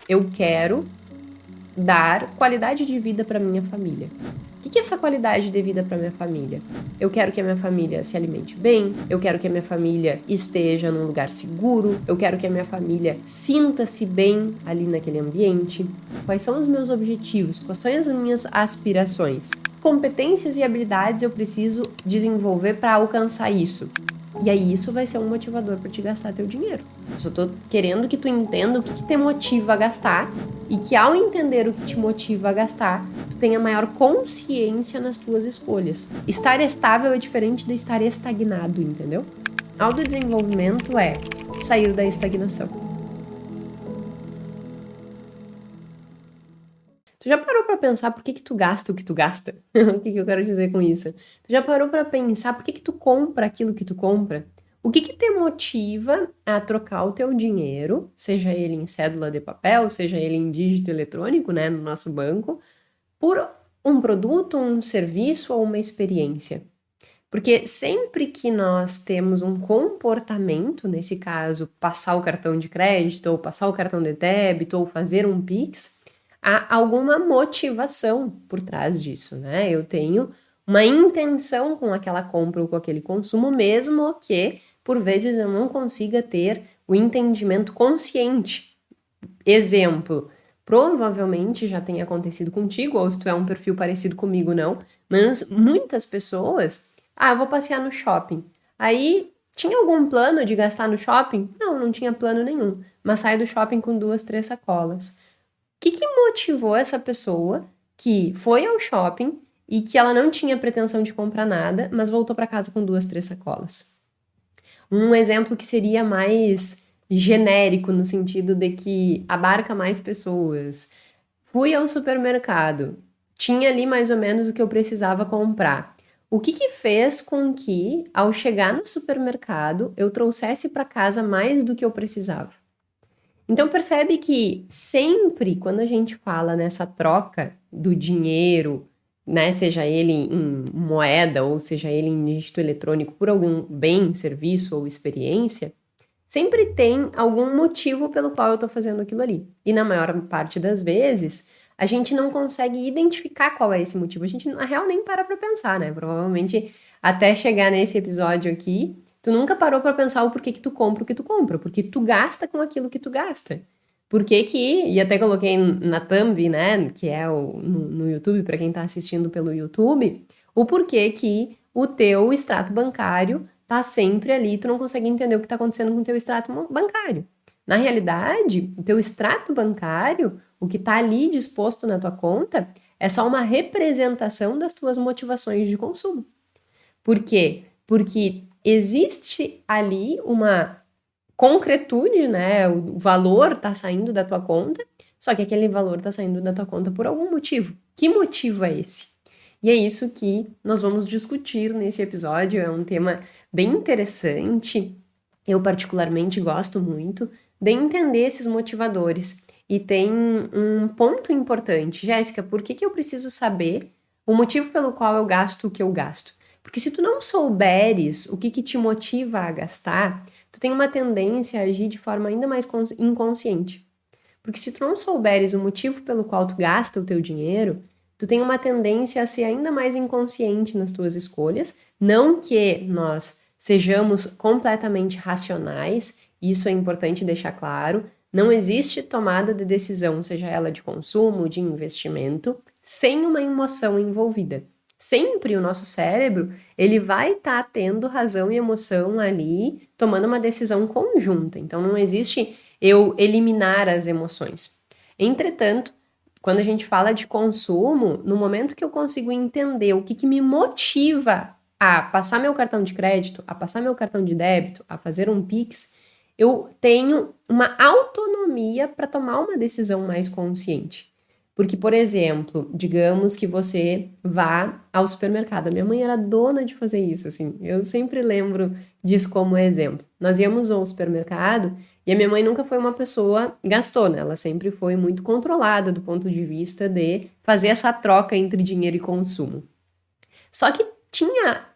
Eu quero dar qualidade de vida para minha família. O que é essa qualidade de vida para minha família? Eu quero que a minha família se alimente bem, eu quero que a minha família esteja num lugar seguro, eu quero que a minha família sinta-se bem ali naquele ambiente. Quais são os meus objetivos? Quais são as minhas aspirações? Competências e habilidades eu preciso desenvolver para alcançar isso. E aí isso vai ser um motivador para te gastar teu dinheiro. Eu só tô querendo que tu entenda o que te motiva a gastar e que ao entender o que te motiva a gastar, tu tenha maior consciência nas tuas escolhas. Estar estável é diferente de estar estagnado, entendeu? Autodesenvolvimento é sair da estagnação. Tu já parou pra pensar por que tu gasta o que tu gasta? O que eu quero dizer com isso? Tu já parou pra pensar por que tu compra aquilo que tu compra? O que te motiva a trocar o teu dinheiro, seja ele em cédula de papel, seja ele em dígito eletrônico, né, no nosso banco, por um produto, um serviço ou uma experiência? Porque sempre que nós temos um comportamento, nesse caso, passar o cartão de crédito, ou passar o cartão de débito, ou fazer um Pix, há alguma motivação por trás disso, né? Eu tenho uma intenção com aquela compra ou com aquele consumo, mesmo que, por vezes, eu não consiga ter o entendimento consciente. Exemplo, provavelmente já tenha acontecido contigo, ou se tu é um perfil parecido comigo, não, mas muitas pessoas, eu vou passear no shopping. Aí, tinha algum plano de gastar no shopping? Não, não tinha plano nenhum, mas sai do shopping com 2, 3 sacolas. O que motivou essa pessoa que foi ao shopping e que ela não tinha pretensão de comprar nada, mas voltou para casa com 2, 3 sacolas? Um exemplo que seria mais genérico, no sentido de que abarca mais pessoas. Fui ao supermercado, tinha ali mais ou menos o que eu precisava comprar. O que fez com que, ao chegar no supermercado, eu trouxesse para casa mais do que eu precisava? Então percebe que sempre quando a gente fala nessa troca do dinheiro, né, seja ele em moeda ou seja ele em dígito eletrônico por algum bem, serviço ou experiência, sempre tem algum motivo pelo qual eu estou fazendo aquilo ali. E na maior parte das vezes, a gente não consegue identificar qual é esse motivo. A gente, na real, nem para pensar, né? Provavelmente, até chegar nesse episódio aqui, tu nunca parou para pensar o porquê que tu compra o que tu compra, porque tu gasta com aquilo que tu gasta. Por que que, e até coloquei na thumb, né, que é no YouTube, para quem está assistindo pelo YouTube, o porquê que o teu extrato bancário tá sempre ali, tu não consegue entender o que está acontecendo com o teu extrato bancário. Na realidade, o teu extrato bancário, o que está ali disposto na tua conta, é só uma representação das tuas motivações de consumo. Por quê? Porque existe ali uma concretude, né? O valor está saindo da tua conta, só que aquele valor está saindo da tua conta por algum motivo. Que motivo é esse? E é isso que nós vamos discutir nesse episódio. É um tema bem interessante. Eu particularmente gosto muito de entender esses motivadores. E tem um ponto importante. Jéssica, por que eu preciso saber o motivo pelo qual eu gasto o que eu gasto? Porque se tu não souberes o que te motiva a gastar, tu tem uma tendência a agir de forma ainda mais inconsciente. Porque se tu não souberes o motivo pelo qual tu gasta o teu dinheiro, tu tem uma tendência a ser ainda mais inconsciente nas tuas escolhas. Não que nós sejamos completamente racionais, isso é importante deixar claro. Não existe tomada de decisão, seja ela de consumo, de investimento, sem uma emoção envolvida. Sempre o nosso cérebro, ele vai estar tendo razão e emoção ali, tomando uma decisão conjunta. Então, não existe eu eliminar as emoções. Entretanto, quando a gente fala de consumo, no momento que eu consigo entender o que me motiva a passar meu cartão de crédito, a passar meu cartão de débito, a fazer um Pix, eu tenho uma autonomia para tomar uma decisão mais consciente. Porque, por exemplo, digamos que você vá ao supermercado. A minha mãe era dona de fazer isso, assim. Eu sempre lembro disso como exemplo. Nós íamos ao supermercado e a minha mãe nunca foi uma pessoa gastona. Ela sempre foi muito controlada do ponto de vista de fazer essa troca entre dinheiro e consumo. Só que tinha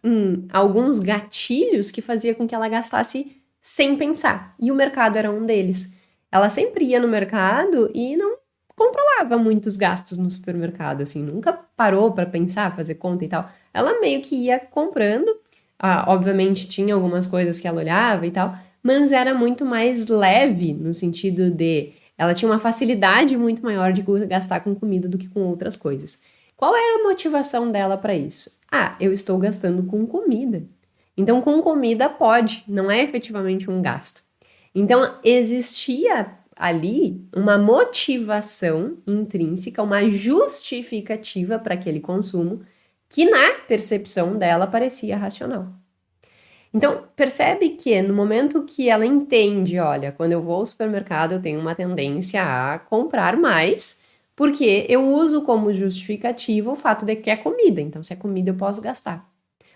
alguns gatilhos que fazia com que ela gastasse sem pensar. E o mercado era um deles. ela sempre ia no mercado e não controlava muitos gastos no supermercado, assim, nunca parou para pensar, fazer conta e tal. Ela meio que ia comprando, obviamente tinha algumas coisas que ela olhava e tal, mas era muito mais leve no sentido de ela tinha uma facilidade muito maior de gastar com comida do que com outras coisas. Qual era a motivação dela para isso? Eu estou gastando com comida. Então, com comida pode, não é efetivamente um gasto. Então, existia ali uma motivação intrínseca, uma justificativa para aquele consumo que na percepção dela parecia racional. Então, percebe que no momento que ela entende, olha, quando eu vou ao supermercado eu tenho uma tendência a comprar mais, porque eu uso como justificativa o fato de que é comida, então se é comida eu posso gastar.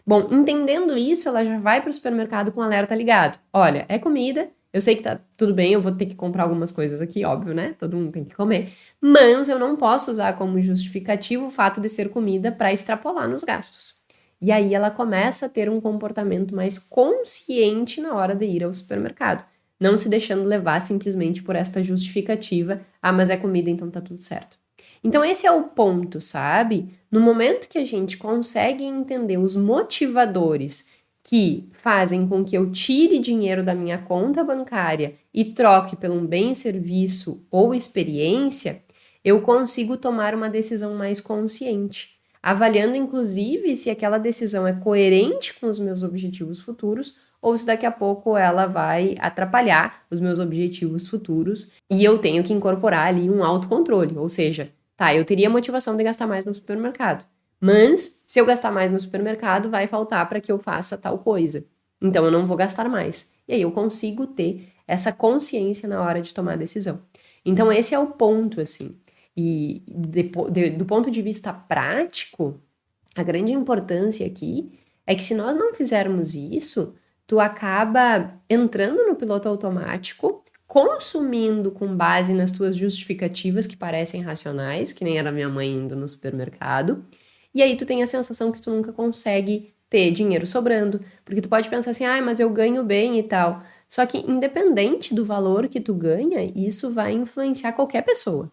Bom, entendendo isso, ela já vai para o supermercado com o alerta ligado. Olha, é comida, eu sei que tá tudo bem, eu vou ter que comprar algumas coisas aqui, óbvio, né? Todo mundo tem que comer, mas eu não posso usar como justificativo o fato de ser comida para extrapolar nos gastos. E aí ela começa a ter um comportamento mais consciente na hora de ir ao supermercado, não se deixando levar simplesmente por esta justificativa, mas é comida, então tá tudo certo. Então esse é o ponto, sabe? No momento que a gente consegue entender os motivadores que fazem com que eu tire dinheiro da minha conta bancária e troque por um bem, serviço ou experiência, eu consigo tomar uma decisão mais consciente, avaliando inclusive se aquela decisão é coerente com os meus objetivos futuros ou se daqui a pouco ela vai atrapalhar os meus objetivos futuros e eu tenho que incorporar ali um autocontrole, ou seja, eu teria motivação de gastar mais no supermercado, mas se eu gastar mais no supermercado vai faltar para que eu faça tal coisa, então eu não vou gastar mais. E aí eu consigo ter essa consciência na hora de tomar a decisão. Então esse é o ponto, assim. E do ponto de vista prático, a grande importância aqui é que se nós não fizermos isso, tu acaba entrando no piloto automático, consumindo com base nas tuas justificativas que parecem racionais, que nem era minha mãe indo no supermercado, e aí tu tem a sensação que tu nunca consegue ter dinheiro sobrando, porque tu pode pensar assim, mas eu ganho bem e tal. Só que independente do valor que tu ganha, isso vai influenciar qualquer pessoa.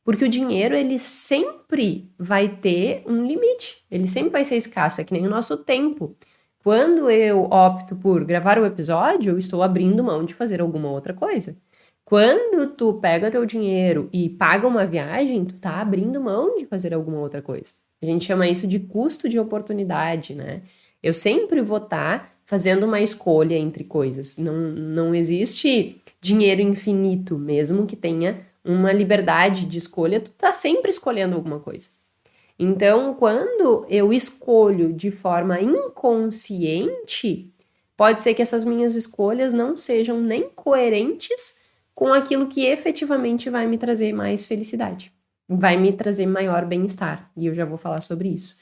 Porque o dinheiro, ele sempre vai ter um limite, ele sempre vai ser escasso, é que nem o nosso tempo. Quando eu opto por gravar o episódio, eu estou abrindo mão de fazer alguma outra coisa. Quando tu pega teu dinheiro e paga uma viagem, tu tá abrindo mão de fazer alguma outra coisa. A gente chama isso de custo de oportunidade, né? Eu sempre vou estar fazendo uma escolha entre coisas. Não existe dinheiro infinito, mesmo que tenha uma liberdade de escolha, tu tá sempre escolhendo alguma coisa. Então, quando eu escolho de forma inconsciente, pode ser que essas minhas escolhas não sejam nem coerentes com aquilo que efetivamente vai me trazer mais felicidade, vai me trazer maior bem-estar, e eu já vou falar sobre isso.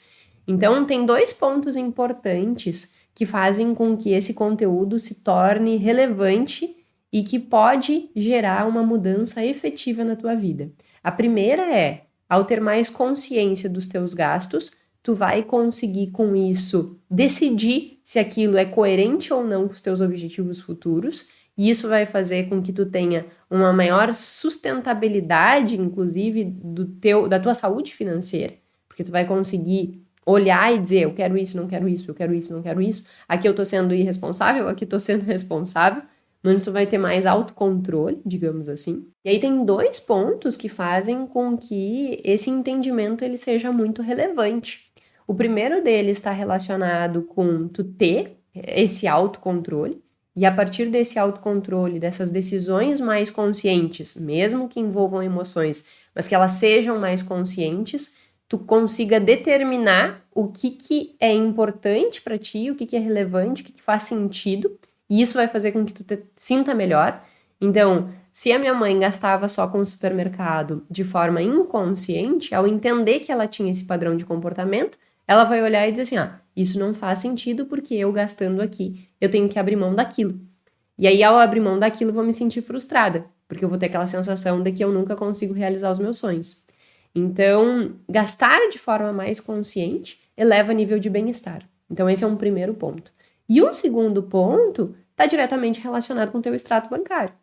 Então, tem 2 pontos importantes que fazem com que esse conteúdo se torne relevante e que pode gerar uma mudança efetiva na tua vida. A primeira é, ao ter mais consciência dos teus gastos, tu vai conseguir com isso decidir se aquilo é coerente ou não com os teus objetivos futuros, e isso vai fazer com que tu tenha uma maior sustentabilidade, inclusive, da tua saúde financeira, porque tu vai conseguir olhar e dizer, eu quero isso, não quero isso, eu quero isso, não quero isso, aqui eu tô sendo irresponsável, aqui tô sendo responsável, mas tu vai ter mais autocontrole, digamos assim. E aí tem 2 pontos que fazem com que esse entendimento ele seja muito relevante. O primeiro deles está relacionado com tu ter esse autocontrole, e a partir desse autocontrole, dessas decisões mais conscientes, mesmo que envolvam emoções, mas que elas sejam mais conscientes, tu consiga determinar o que é importante para ti, o que é relevante, o que faz sentido, e isso vai fazer com que tu te sinta melhor. Então, se a minha mãe gastava só com o supermercado de forma inconsciente, ao entender que ela tinha esse padrão de comportamento, ela vai olhar e dizer assim, isso não faz sentido porque eu gastando aqui, eu tenho que abrir mão daquilo. E aí, ao abrir mão daquilo, eu vou me sentir frustrada, porque eu vou ter aquela sensação de que eu nunca consigo realizar os meus sonhos. Então, gastar de forma mais consciente eleva o nível de bem-estar. Então, esse é um primeiro ponto. E um segundo ponto está diretamente relacionado com o teu extrato bancário.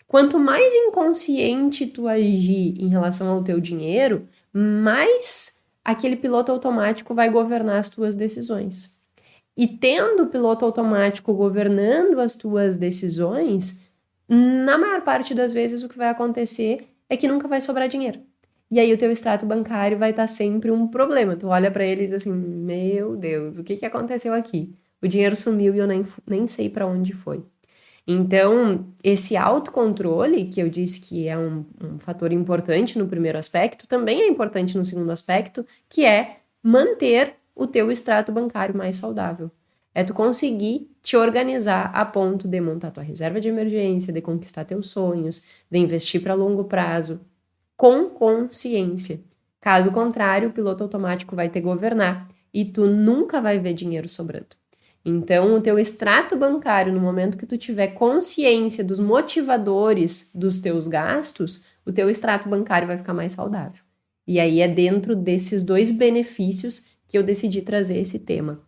Quanto mais inconsciente tu agir em relação ao teu dinheiro, mais aquele piloto automático vai governar as tuas decisões. E tendo o piloto automático governando as tuas decisões, na maior parte das vezes o que vai acontecer é que nunca vai sobrar dinheiro. E aí o teu extrato bancário vai estar sempre um problema. Tu olha para ele e diz assim, meu Deus, o que aconteceu aqui? O dinheiro sumiu e eu nem sei para onde foi. Então, esse autocontrole, que eu disse que é um fator importante no primeiro aspecto, também é importante no segundo aspecto, que é manter o teu extrato bancário mais saudável. É tu conseguir te organizar a ponto de montar tua reserva de emergência, de conquistar teus sonhos, de investir para longo prazo, com consciência. Caso contrário, o piloto automático vai te governar e tu nunca vai ver dinheiro sobrando. Então, o teu extrato bancário, no momento que tu tiver consciência dos motivadores dos teus gastos, o teu extrato bancário vai ficar mais saudável. E aí é dentro desses dois benefícios que eu decidi trazer esse tema.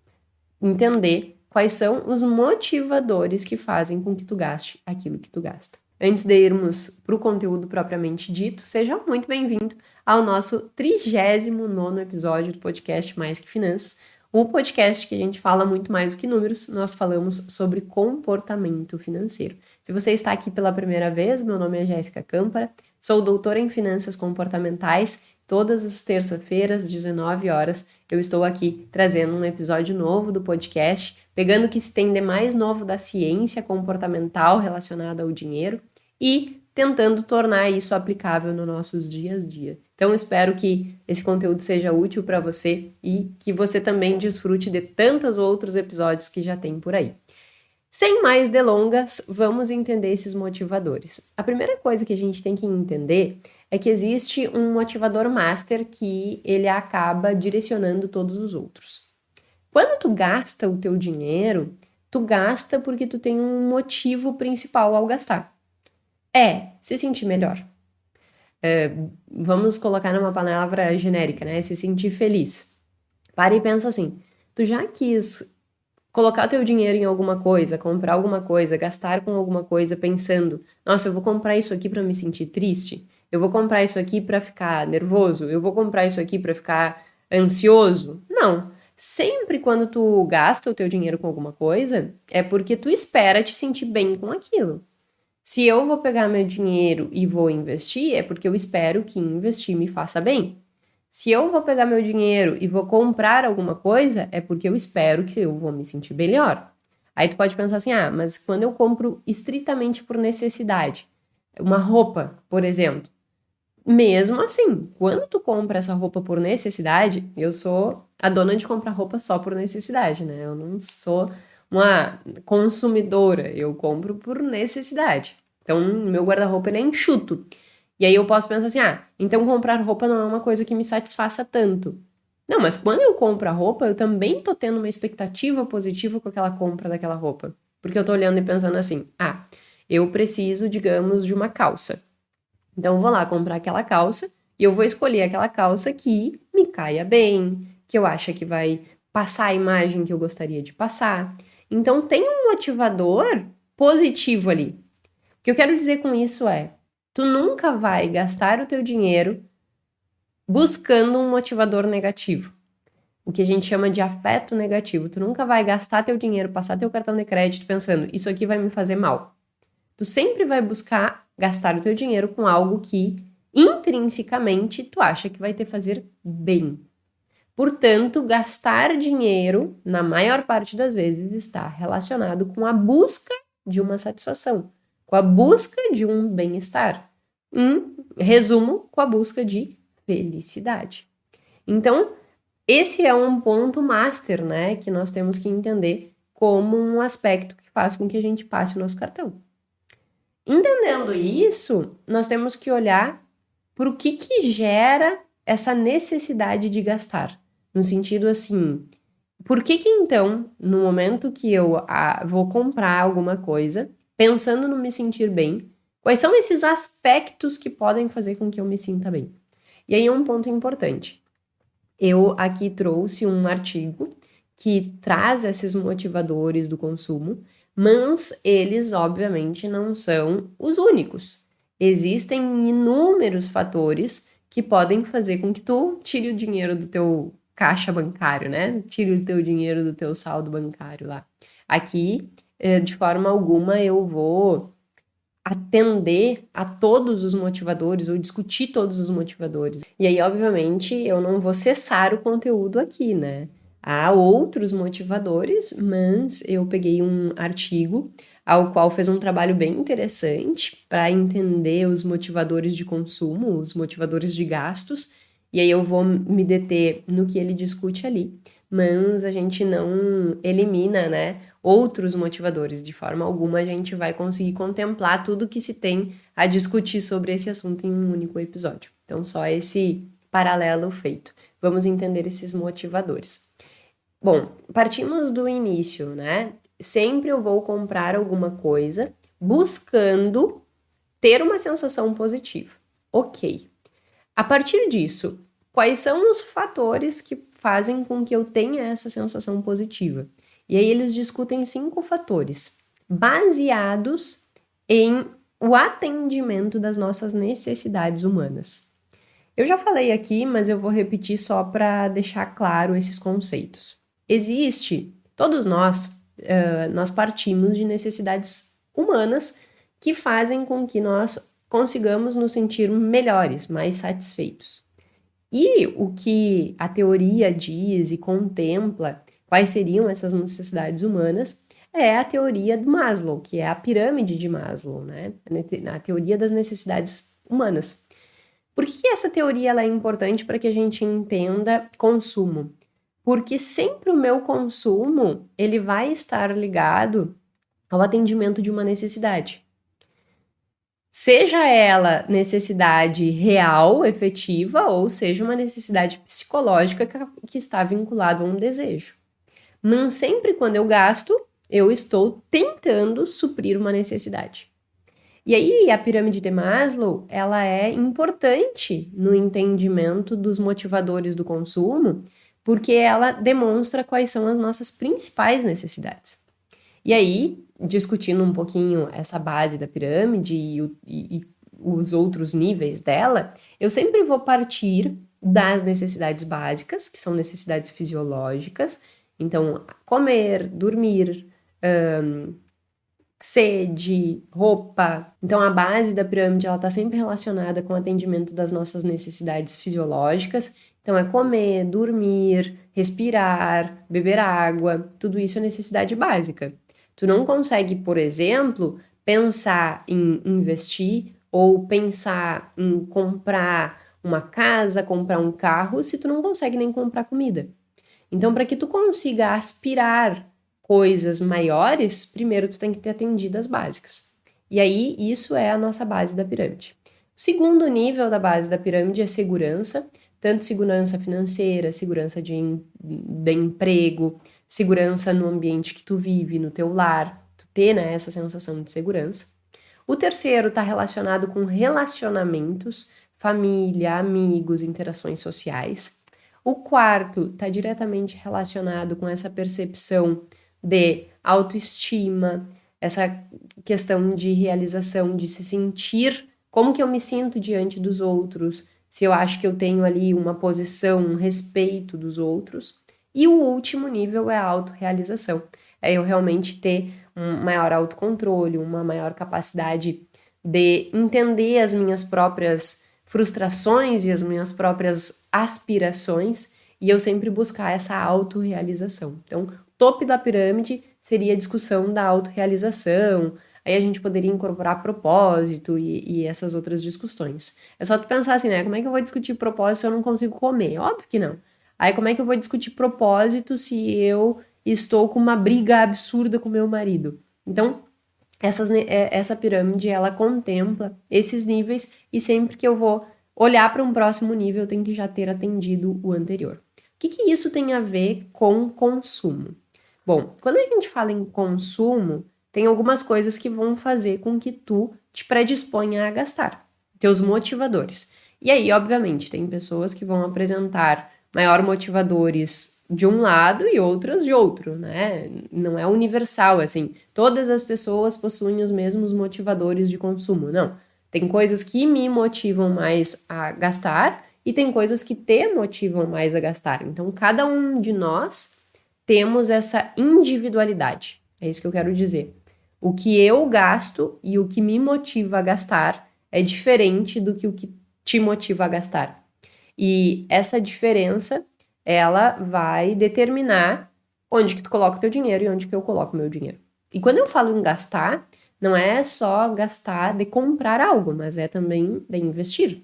Entender quais são os motivadores que fazem com que tu gaste aquilo que tu gasta. Antes de irmos para o conteúdo propriamente dito, seja muito bem-vindo ao nosso 39º episódio do podcast Mais Que Finanças, um podcast que a gente fala muito mais do que números, nós falamos sobre comportamento financeiro. Se você está aqui pela primeira vez, meu nome é Jéssica Câmpara, sou doutora em finanças comportamentais. Todas as terças-feiras, 19 horas, eu estou aqui trazendo um episódio novo do podcast, pegando o que se tem de mais novo da ciência comportamental relacionada ao dinheiro e tentando tornar isso aplicável nos nossos dias a dia. Então, espero que esse conteúdo seja útil para você e que você também desfrute de tantos outros episódios que já tem por aí. Sem mais delongas, vamos entender esses motivadores. A primeira coisa que a gente tem que entender é que existe um motivador master que ele acaba direcionando todos os outros. Quando tu gasta o teu dinheiro, tu gasta porque tu tem um motivo principal ao gastar. É se sentir melhor. Vamos colocar numa palavra genérica, né? Se sentir feliz. Para e pensa assim, tu já quis colocar teu dinheiro em alguma coisa, comprar alguma coisa, gastar com alguma coisa pensando, nossa, eu vou comprar isso aqui para me sentir triste? Eu vou comprar isso aqui para ficar nervoso? Eu vou comprar isso aqui para ficar ansioso? Não. Sempre quando tu gasta o teu dinheiro com alguma coisa, é porque tu espera te sentir bem com aquilo. Se eu vou pegar meu dinheiro e vou investir, é porque eu espero que investir me faça bem. Se eu vou pegar meu dinheiro e vou comprar alguma coisa, é porque eu espero que eu vou me sentir melhor. Aí tu pode pensar assim, mas quando eu compro estritamente por necessidade, uma roupa, por exemplo, mesmo assim, quando tu compra essa roupa por necessidade, eu sou a dona de comprar roupa só por necessidade, né? Eu não sou uma consumidora, eu compro por necessidade. Então, meu guarda-roupa ele é enxuto. E aí eu posso pensar assim, então comprar roupa não é uma coisa que me satisfaça tanto. Não, mas quando eu compro a roupa, eu também tô tendo uma expectativa positiva com aquela compra daquela roupa. Porque eu tô olhando e pensando assim, eu preciso, digamos, de uma calça. Então eu vou lá comprar aquela calça e eu vou escolher aquela calça que me caia bem, que eu acho que vai passar a imagem que eu gostaria de passar. Então tem um motivador positivo ali. O que eu quero dizer com isso é, tu nunca vai gastar o teu dinheiro buscando um motivador negativo. O que a gente chama de afeto negativo. Tu nunca vai gastar teu dinheiro, passar teu cartão de crédito pensando, isso aqui vai me fazer mal. Tu sempre vai buscar gastar o teu dinheiro com algo que intrinsecamente tu acha que vai te fazer bem. Portanto, gastar dinheiro, na maior parte das vezes, está relacionado com a busca de uma satisfação, com a busca de um bem-estar. Em resumo, com a busca de felicidade. Então, esse é um ponto master, né, que nós temos que entender como um aspecto que faz com que a gente passe o nosso cartão. Entendendo isso, nós temos que olhar para o que gera essa necessidade de gastar. No sentido assim, por que então, no momento que eu vou comprar alguma coisa, pensando no me sentir bem, quais são esses aspectos que podem fazer com que eu me sinta bem? E aí é um ponto importante. Eu aqui trouxe um artigo que traz esses motivadores do consumo, Mas eles, obviamente, não são os únicos. Existem inúmeros fatores que podem fazer com que tu tire o dinheiro do teu caixa bancário, né? Tire o teu dinheiro do teu saldo bancário lá. Aqui, de forma alguma, eu vou atender a todos os motivadores ou discutir todos os motivadores. E aí, obviamente, eu não vou cessar o conteúdo aqui, né? Há outros motivadores, mas eu peguei um artigo ao qual fez um trabalho bem interessante para entender os motivadores de consumo, os motivadores de gastos, e aí eu vou me deter no que ele discute ali, mas a gente não elimina, né, outros motivadores. De forma alguma a gente vai conseguir contemplar tudo que se tem a discutir sobre esse assunto em um único episódio. Então, só esse paralelo feito. Vamos entender esses motivadores. Bom, partimos do início, né? Sempre eu vou comprar alguma coisa buscando ter uma sensação positiva. Ok. A partir disso, quais são os fatores que fazem com que eu tenha essa sensação positiva? E aí eles discutem 5 fatores, baseados em o atendimento das nossas necessidades humanas. Eu já falei aqui, mas eu vou repetir só para deixar claro esses conceitos. Todos nós partimos de necessidades humanas que fazem com que nós consigamos nos sentir melhores, mais satisfeitos. E o que a teoria diz e contempla, quais seriam essas necessidades humanas, é a teoria do Maslow, que é a pirâmide de Maslow, né? A teoria das necessidades humanas. Por que essa teoria ela é importante para que a gente entenda consumo? Porque sempre o meu consumo, ele vai estar ligado ao atendimento de uma necessidade. Seja ela necessidade real, efetiva, ou seja uma necessidade psicológica que está vinculada a um desejo. Mas sempre quando eu gasto, eu estou tentando suprir uma necessidade. E aí, a pirâmide de Maslow, ela é importante no entendimento dos motivadores do consumo, porque ela demonstra quais são as nossas principais necessidades. E aí, discutindo um pouquinho essa base da pirâmide e os outros níveis dela, eu sempre vou partir das necessidades básicas, que são necessidades fisiológicas. Então, comer, dormir, sede, roupa. Então, a base da pirâmide ela está sempre relacionada com o atendimento das nossas necessidades fisiológicas. Então, é comer, dormir, respirar, beber água, tudo isso é necessidade básica. Tu não consegue, por exemplo, pensar em investir ou pensar em comprar uma casa, comprar um carro, se tu não consegue nem comprar comida. Então, para que tu consiga aspirar coisas maiores, primeiro tu tem que ter atendido as básicas. E aí, isso é a nossa base da pirâmide. O segundo nível da base da pirâmide é segurança, tanto segurança financeira, segurança de emprego, segurança no ambiente que tu vive, no teu lar, tu ter, né, essa sensação de segurança. O terceiro está relacionado com relacionamentos, família, amigos, interações sociais. O quarto está diretamente relacionado com essa percepção de autoestima, essa questão de realização, de se sentir, como que eu me sinto diante dos outros, se eu acho que eu tenho ali uma posição, um respeito dos outros. E o último nível é a autorrealização. É eu realmente ter um maior autocontrole, uma maior capacidade de entender as minhas próprias frustrações e as minhas próprias aspirações e eu sempre buscar essa autorrealização. Então, topo da pirâmide seria a discussão da autorrealização, aí a gente poderia incorporar propósito e essas outras discussões. É só tu pensar assim, né? Como é que eu vou discutir propósito se eu não consigo comer? Óbvio que não. Aí como é que eu vou discutir propósito se eu estou com uma briga absurda com meu marido? Então, essa pirâmide, ela contempla esses níveis e sempre que eu vou olhar para um próximo nível, eu tenho que já ter atendido o anterior. O que isso tem a ver com consumo? Bom, quando a gente fala em consumo, tem algumas coisas que vão fazer com que tu te predisponha a gastar, teus motivadores. E aí, obviamente, tem pessoas que vão apresentar maior motivadores de um lado e outras de outro, né? Não é universal, assim, todas as pessoas possuem os mesmos motivadores de consumo, não. Tem coisas que me motivam mais a gastar e tem coisas que te motivam mais a gastar. Então, cada um de nós temos essa individualidade. É isso que eu quero dizer. O que eu gasto e o que me motiva a gastar é diferente do que o que te motiva a gastar. E essa diferença, ela vai determinar onde que tu coloca o teu dinheiro e onde que eu coloco o meu dinheiro. E quando eu falo em gastar, não é só gastar de comprar algo, mas é também de investir.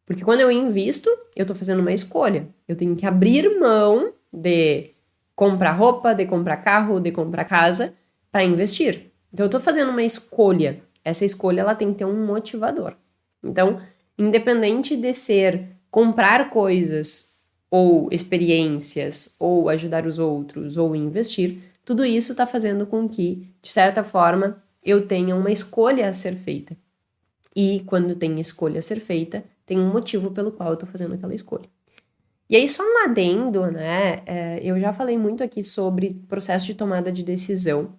Porque quando eu invisto, eu tô fazendo uma escolha. Eu tenho que abrir mão de comprar roupa, de comprar carro, de comprar casa para investir. Então eu tô fazendo uma escolha. Essa escolha ela tem que ter um motivador. Então, independente de ser comprar coisas ou experiências ou ajudar os outros ou investir, tudo isso está fazendo com que, de certa forma, eu tenha uma escolha a ser feita. E quando tem escolha a ser feita, tem um motivo pelo qual eu estou fazendo aquela escolha. E aí, só um adendo, né? Eu já falei muito aqui sobre processo de tomada de decisão.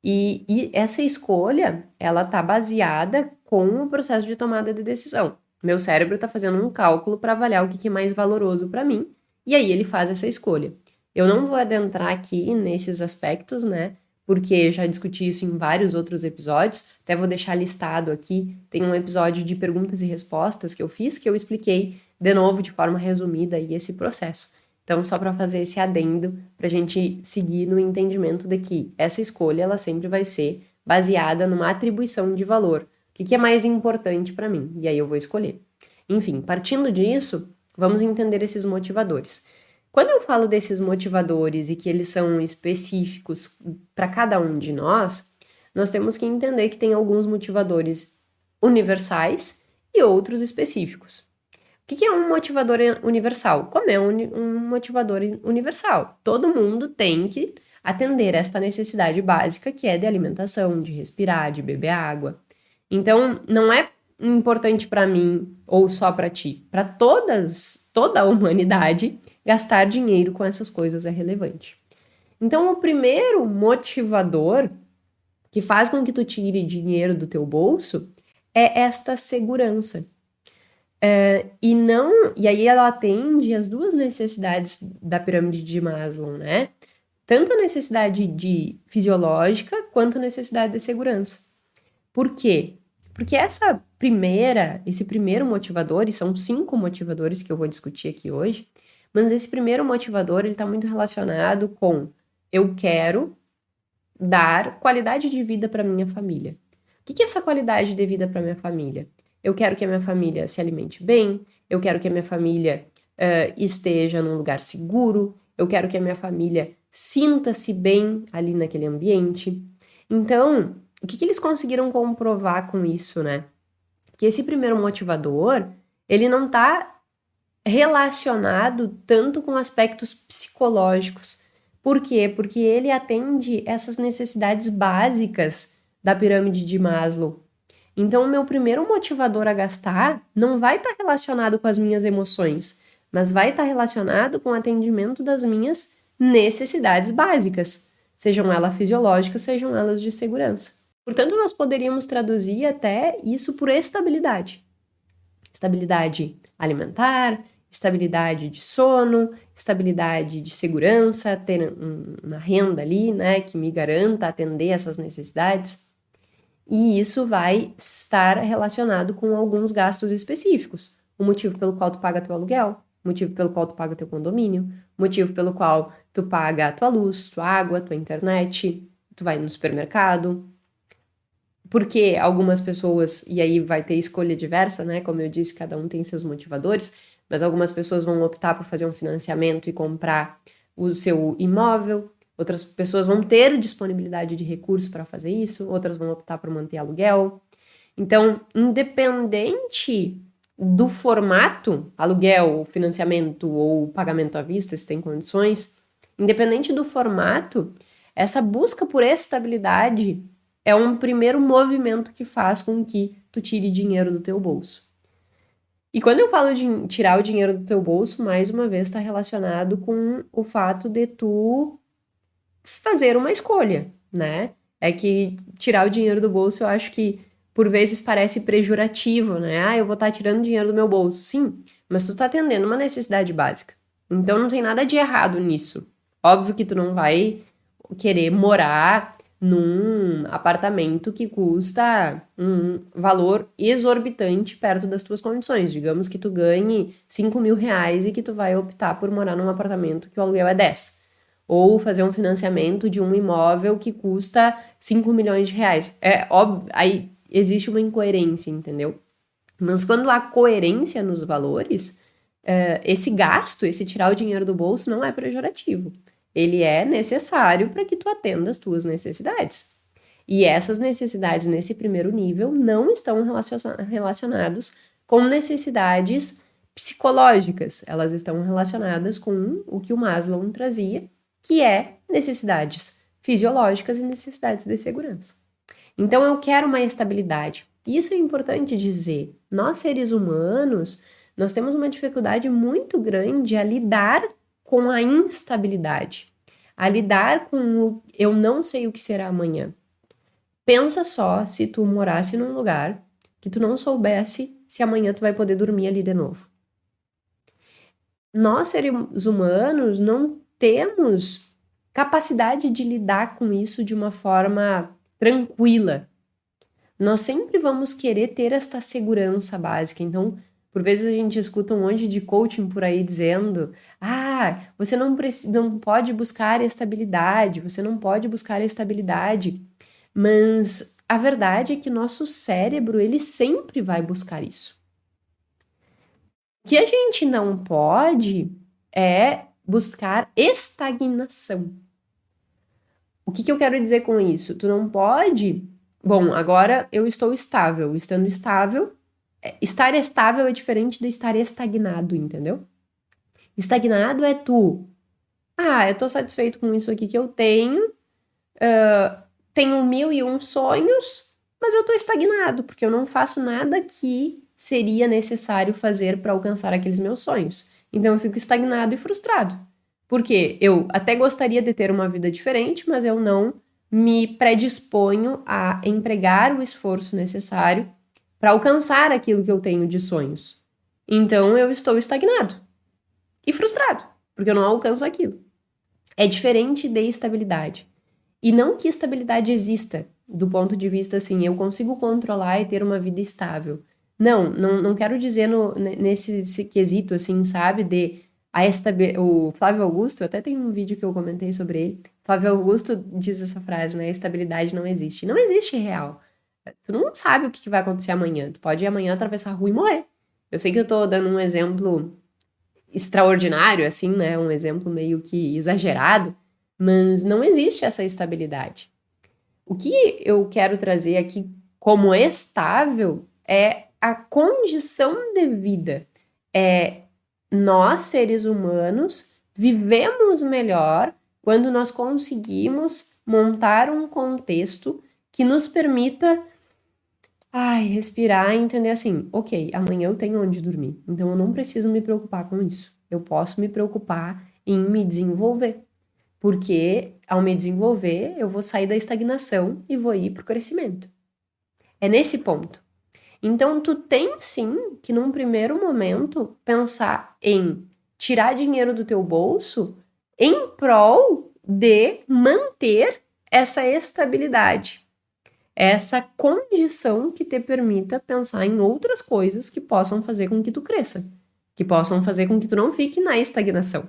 E essa escolha, ela tá baseada com o processo de tomada de decisão. Meu cérebro está fazendo um cálculo para avaliar o que é mais valoroso para mim, e aí ele faz essa escolha. Eu não vou adentrar aqui nesses aspectos, né? Porque já discuti isso em vários outros episódios, até vou deixar listado aqui. Tem um episódio de perguntas e respostas que eu fiz, que eu expliquei de novo de forma resumida aí esse processo. Então, só para fazer esse adendo, para a gente seguir no entendimento de que essa escolha, ela sempre vai ser baseada numa atribuição de valor. O que é mais importante para mim? E aí eu vou escolher. Enfim, partindo disso, vamos entender esses motivadores. Quando eu falo desses motivadores e que eles são específicos para cada um de nós, nós temos que entender que tem alguns motivadores universais e outros específicos. O que é um motivador universal? Como é um motivador universal? Todo mundo tem que atender esta necessidade básica que é de alimentação, de respirar, de beber água. Então, não é importante para mim ou só para ti. Para toda a humanidade, gastar dinheiro com essas coisas é relevante. Então, o primeiro motivador que faz com que tu tire dinheiro do teu bolso é esta segurança. E aí ela atende as duas necessidades da pirâmide de Maslow, né? Tanto a necessidade fisiológica quanto a necessidade de segurança. Por quê? Porque esse primeiro motivador, e são 5 motivadores que eu vou discutir aqui hoje, mas esse primeiro motivador, ele está muito relacionado com eu quero dar qualidade de vida para minha família. O que é essa qualidade de vida para minha família? Eu quero que a minha família se alimente bem, eu quero que a minha família esteja num lugar seguro, eu quero que a minha família sinta-se bem ali naquele ambiente. Então, o que eles conseguiram comprovar com isso, né? Que esse primeiro motivador, ele não está relacionado tanto com aspectos psicológicos. Por quê? Porque ele atende essas necessidades básicas da pirâmide de Maslow. Então, o meu primeiro motivador a gastar não vai estar relacionado com as minhas emoções, mas vai estar relacionado com o atendimento das minhas necessidades básicas, sejam elas fisiológicas, sejam elas de segurança. Portanto, nós poderíamos traduzir até isso por estabilidade. Estabilidade alimentar, estabilidade de sono, estabilidade de segurança, ter uma renda ali, né, que me garanta atender essas necessidades. E isso vai estar relacionado com alguns gastos específicos. O motivo pelo qual tu paga teu aluguel, o motivo pelo qual tu paga teu condomínio, o motivo pelo qual tu paga a tua luz, tua água, tua internet, tu vai no supermercado. Porque algumas pessoas, e aí vai ter escolha diversa, né? Como eu disse, cada um tem seus motivadores, mas algumas pessoas vão optar por fazer um financiamento e comprar o seu imóvel, outras pessoas vão ter disponibilidade de recursos para fazer isso, outras vão optar por manter aluguel. Então, independente do formato, aluguel, financiamento ou pagamento à vista, se tem condições, independente do formato, essa busca por estabilidade é um primeiro movimento que faz com que tu tire dinheiro do teu bolso. E quando eu falo de tirar o dinheiro do teu bolso, mais uma vez está relacionado com o fato de tu fazer uma escolha, né? É que tirar o dinheiro do bolso eu acho que por vezes parece pejorativo, né? Ah, eu vou estar tirando dinheiro do meu bolso. Sim, mas tu tá atendendo uma necessidade básica. Então não tem nada de errado nisso. Óbvio que tu não vai querer morar num apartamento que custa um valor exorbitante perto das tuas condições. Digamos que tu ganhe 5 mil reais e que tu vai optar por morar num apartamento que o aluguel é 10. Ou fazer um financiamento de um imóvel que custa 5 milhões de reais. É óbvio, aí existe uma incoerência, entendeu? Mas quando há coerência nos valores, esse gasto, esse tirar o dinheiro do bolso não é pejorativo. Ele é necessário para que tu atenda as tuas necessidades. E essas necessidades nesse primeiro nível não estão relacionadas com necessidades psicológicas. Elas estão relacionadas com o que o Maslow trazia, que é necessidades fisiológicas e necessidades de segurança. Então eu quero uma estabilidade. Isso é importante dizer. Nós, seres humanos, nós temos uma dificuldade muito grande a lidar com a instabilidade, a lidar com o eu não sei o que será amanhã. Pensa só se tu morasse num lugar que tu não soubesse se amanhã tu vai poder dormir ali de novo. Nós, seres humanos, não temos capacidade de lidar com isso de uma forma tranquila. Nós sempre vamos querer ter esta segurança básica. Então, por vezes a gente escuta um monte de coaching por aí dizendo: ah, você não pode buscar estabilidade, você não pode buscar estabilidade. Mas a verdade é que nosso cérebro, ele sempre vai buscar isso. O que a gente não pode é buscar estagnação. O que eu quero dizer com isso? Tu não pode. Bom, agora eu estou estável. Estando estável, estar estável é diferente de estar estagnado, entendeu? Estagnado é tu. Ah, eu tô satisfeito com isso aqui que eu tenho. Tenho 1001 sonhos, mas eu tô estagnado, porque eu não faço nada que seria necessário fazer para alcançar aqueles meus sonhos. Então eu fico estagnado e frustrado. Porque eu até gostaria de ter uma vida diferente, mas eu não me predisponho a empregar o esforço necessário para alcançar aquilo que eu tenho de sonhos. Então eu estou estagnado e frustrado, porque eu não alcanço aquilo. É diferente de estabilidade. E não que estabilidade exista, do ponto de vista assim, eu consigo controlar e ter uma vida estável. Não quero dizer nesse quesito, assim, sabe, de o Flávio Augusto, até tem um vídeo que eu comentei sobre ele. Flávio Augusto diz essa frase, né? Estabilidade não existe. Não existe real. Tu não sabe o que vai acontecer amanhã. Tu pode ir amanhã atravessar a rua e morrer. Eu sei que eu tô dando um exemplo extraordinário, assim, né? Um exemplo meio que exagerado, mas não existe essa estabilidade. O que eu quero trazer aqui como estável é a condição de vida. Nós, seres humanos, vivemos melhor quando nós conseguimos montar um contexto que nos permita respirar e entender assim, ok, amanhã eu tenho onde dormir, então eu não preciso me preocupar com isso. Eu posso me preocupar em me desenvolver, porque ao me desenvolver, eu vou sair da estagnação e vou ir para o crescimento. É nesse ponto. Então, tu tem sim que, num primeiro momento, pensar em tirar dinheiro do teu bolso em prol de manter essa estabilidade, essa condição que te permita pensar em outras coisas que possam fazer com que tu cresça, que possam fazer com que tu não fique na estagnação.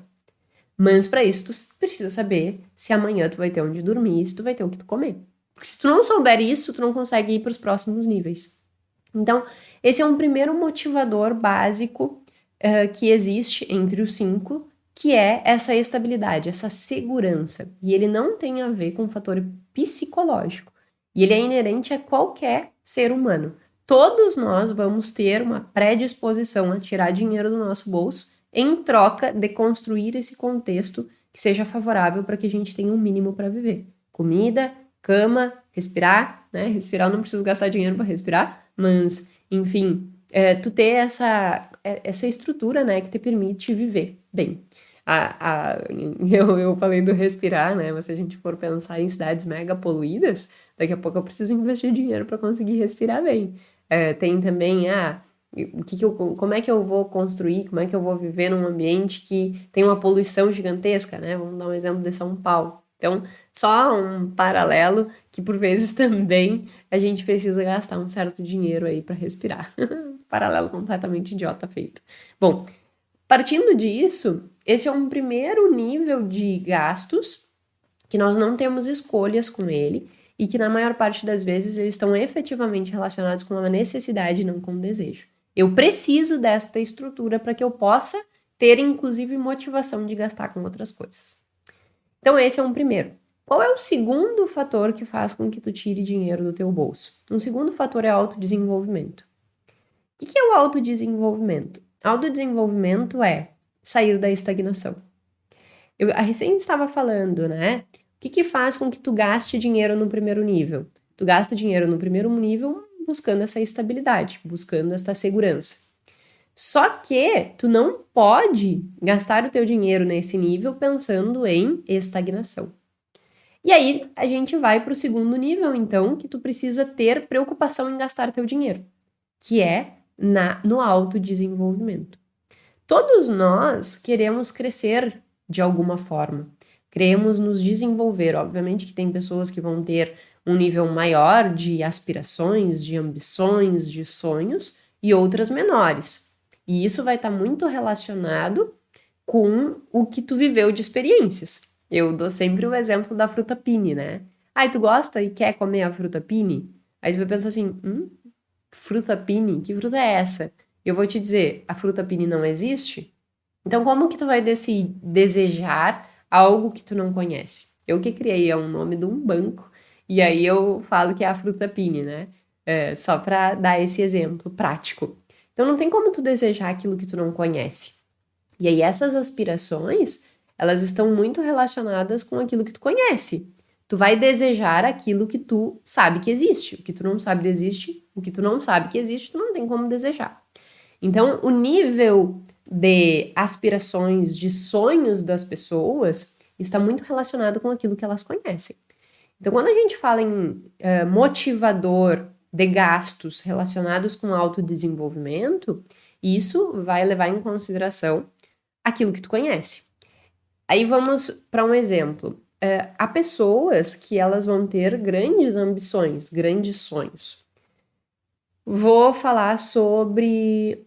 Mas para isso tu precisa saber se amanhã tu vai ter onde dormir, se tu vai ter o que tu comer. Porque se tu não souber isso, tu não consegue ir para os próximos níveis. Então, esse é um primeiro motivador básico que existe entre os 5, que é essa estabilidade, essa segurança. E ele não tem a ver com um fator psicológico. E ele é inerente a qualquer ser humano. Todos nós vamos ter uma predisposição a tirar dinheiro do nosso bolso em troca de construir esse contexto que seja favorável para que a gente tenha um mínimo para viver. Comida, cama, respirar, né? Respirar, não preciso gastar dinheiro para respirar, mas, enfim, tu ter essa estrutura, né, que te permite viver bem. Eu falei do respirar, né? Mas se a gente for pensar em cidades mega poluídas, daqui a pouco eu preciso investir dinheiro para conseguir respirar bem. Tem também, como é que eu vou construir, como é que eu vou viver num ambiente que tem uma poluição gigantesca, né? Vamos dar um exemplo de São Paulo. Então, só um paralelo que por vezes também a gente precisa gastar um certo dinheiro aí para respirar. Paralelo completamente idiota feito. Bom, partindo disso, esse é um primeiro nível de gastos que nós não temos escolhas com ele e que na maior parte das vezes eles estão efetivamente relacionados com uma necessidade e não com um desejo. Eu preciso desta estrutura para que eu possa ter, inclusive, motivação de gastar com outras coisas. Então, esse é um primeiro. Qual é o segundo fator que faz com que tu tire dinheiro do teu bolso? Um segundo fator é autodesenvolvimento. O que é o autodesenvolvimento? Autodesenvolvimento é sair da estagnação. A recém estava falando, né? O que faz com que tu gaste dinheiro no primeiro nível? Tu gasta dinheiro no primeiro nível buscando essa estabilidade, buscando essa segurança. Só que tu não pode gastar o teu dinheiro nesse nível pensando em estagnação. E aí a gente vai para o segundo nível, então, que tu precisa ter preocupação em gastar teu dinheiro, que é no autodesenvolvimento. Todos nós queremos crescer de alguma forma, queremos nos desenvolver. Obviamente que tem pessoas que vão ter um nível maior de aspirações, de ambições, de sonhos, e outras menores. E isso vai estar muito relacionado com o que tu viveu de experiências. Eu dou sempre o exemplo da fruta pini, né? E tu gosta e quer comer a fruta pini? Aí tu vai pensar assim, fruta pini? Que fruta é essa? Eu vou te dizer, a fruta pini não existe? Então como que tu vai desejar algo que tu não conhece? Eu que criei um nome de um banco, e aí eu falo que é a fruta pini, né? Só para dar esse exemplo prático. Então não tem como tu desejar aquilo que tu não conhece. E aí essas aspirações, elas estão muito relacionadas com aquilo que tu conhece. Tu vai desejar aquilo que tu sabe que existe. O que tu não sabe que existe, o que tu não sabe que existe, tu não tem como desejar. Então, o nível de aspirações, de sonhos das pessoas está muito relacionado com aquilo que elas conhecem. Então, quando a gente fala em motivador de gastos relacionados com autodesenvolvimento, isso vai levar em consideração aquilo que tu conhece. Aí vamos para um exemplo. Há pessoas que elas vão ter grandes ambições, grandes sonhos. Vou falar sobre...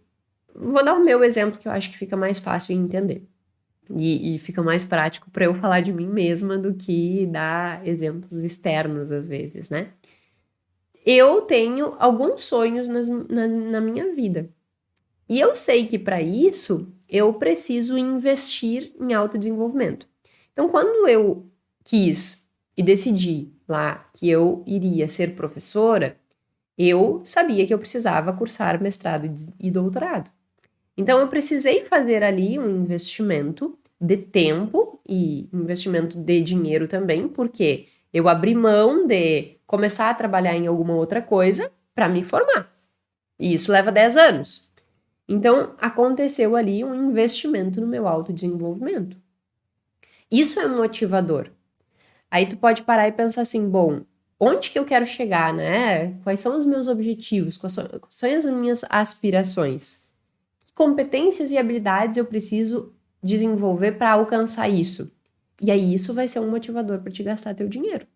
Vou dar o meu exemplo que eu acho que fica mais fácil de entender. E fica mais prático para eu falar de mim mesma do que dar exemplos externos às vezes, né? Eu tenho alguns sonhos na minha vida. E eu sei que para isso eu preciso investir em autodesenvolvimento. Então, quando eu quis e decidi lá que eu iria ser professora, eu sabia que eu precisava cursar mestrado e doutorado. Então, eu precisei fazer ali um investimento de tempo e investimento de dinheiro também, porque eu abri mão de começar a trabalhar em alguma outra coisa para me formar. E isso leva 10 anos. Então, aconteceu ali um investimento no meu autodesenvolvimento. Isso é motivador. Aí tu pode parar e pensar assim, bom, onde que eu quero chegar, né? Quais são os meus objetivos? Quais são as minhas aspirações? Que competências e habilidades eu preciso desenvolver para alcançar isso? E aí isso vai ser um motivador para te gastar teu dinheiro.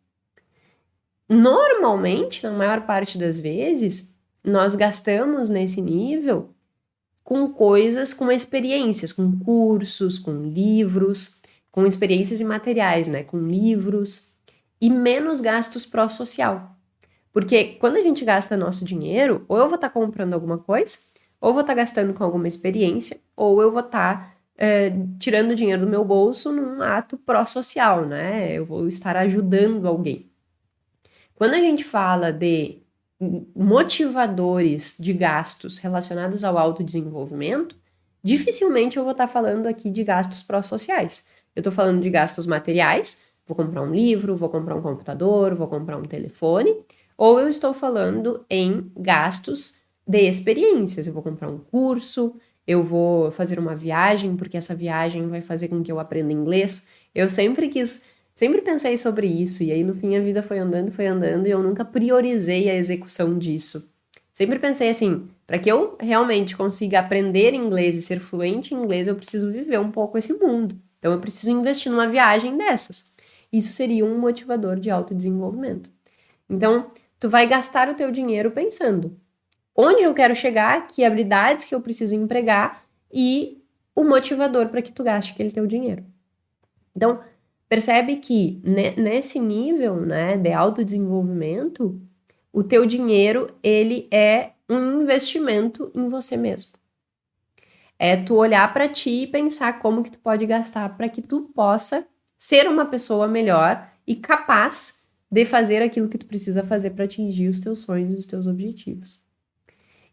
Normalmente, na maior parte das vezes, nós gastamos nesse nível com coisas, com experiências, com cursos, com livros, com experiências imateriais, né? Com livros e menos gastos pró-social. Porque quando a gente gasta nosso dinheiro, ou eu vou estar comprando alguma coisa, ou eu vou estar gastando com alguma experiência, ou eu vou estar tirando dinheiro do meu bolso num ato pró-social, né? Eu vou estar ajudando alguém. Quando a gente fala de motivadores de gastos relacionados ao autodesenvolvimento, dificilmente eu vou estar falando aqui de gastos pró-sociais. Eu estou falando de gastos materiais, vou comprar um livro, vou comprar um computador, vou comprar um telefone, ou eu estou falando em gastos de experiências, eu vou comprar um curso, eu vou fazer uma viagem, porque essa viagem vai fazer com que eu aprenda inglês. Eu sempre pensei sobre isso, e aí no fim a vida foi andando, e eu nunca priorizei a execução disso. Sempre pensei assim, para que eu realmente consiga aprender inglês e ser fluente em inglês, eu preciso viver um pouco esse mundo. Então eu preciso investir numa viagem dessas. Isso seria um motivador de autodesenvolvimento. Então, tu vai gastar o teu dinheiro pensando onde eu quero chegar, que habilidades que eu preciso empregar e o motivador para que tu gaste aquele teu dinheiro. Então, percebe que nesse nível, né, de autodesenvolvimento, o teu dinheiro, ele é um investimento em você mesmo. É tu olhar para ti e pensar como que tu pode gastar para que tu possa ser uma pessoa melhor e capaz de fazer aquilo que tu precisa fazer para atingir os teus sonhos e os teus objetivos.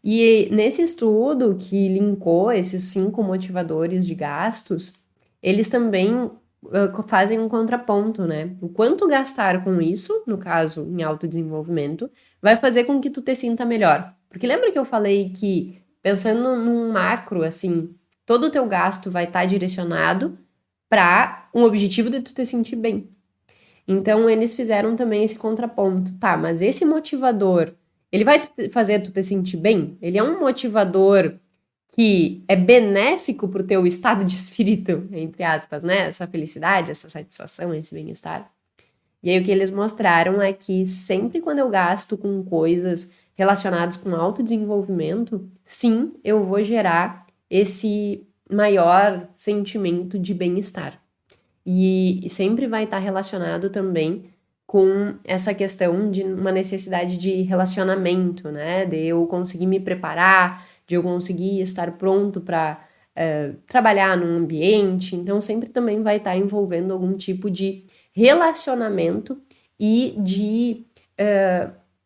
E nesse estudo que linkou esses 5 motivadores de gastos, eles também fazem um contraponto, né? O quanto gastar com isso, no caso, em autodesenvolvimento, vai fazer com que tu te sinta melhor. Porque lembra que eu falei que, pensando num macro, assim, todo o teu gasto vai estar direcionado para um objetivo de tu te sentir bem. Então, eles fizeram também esse contraponto. Tá, mas esse motivador, ele vai fazer tu te sentir bem? Ele é um motivador que é benéfico para o teu estado de espírito, entre aspas, né? Essa felicidade, essa satisfação, esse bem-estar. E aí o que eles mostraram é que sempre quando eu gasto com coisas relacionadas com autodesenvolvimento, sim, eu vou gerar esse maior sentimento de bem-estar. E sempre vai estar relacionado também com essa questão de uma necessidade de relacionamento, né? De eu conseguir me preparar, de eu conseguir estar pronto para trabalhar num ambiente. Então, sempre também vai estar envolvendo algum tipo de relacionamento e de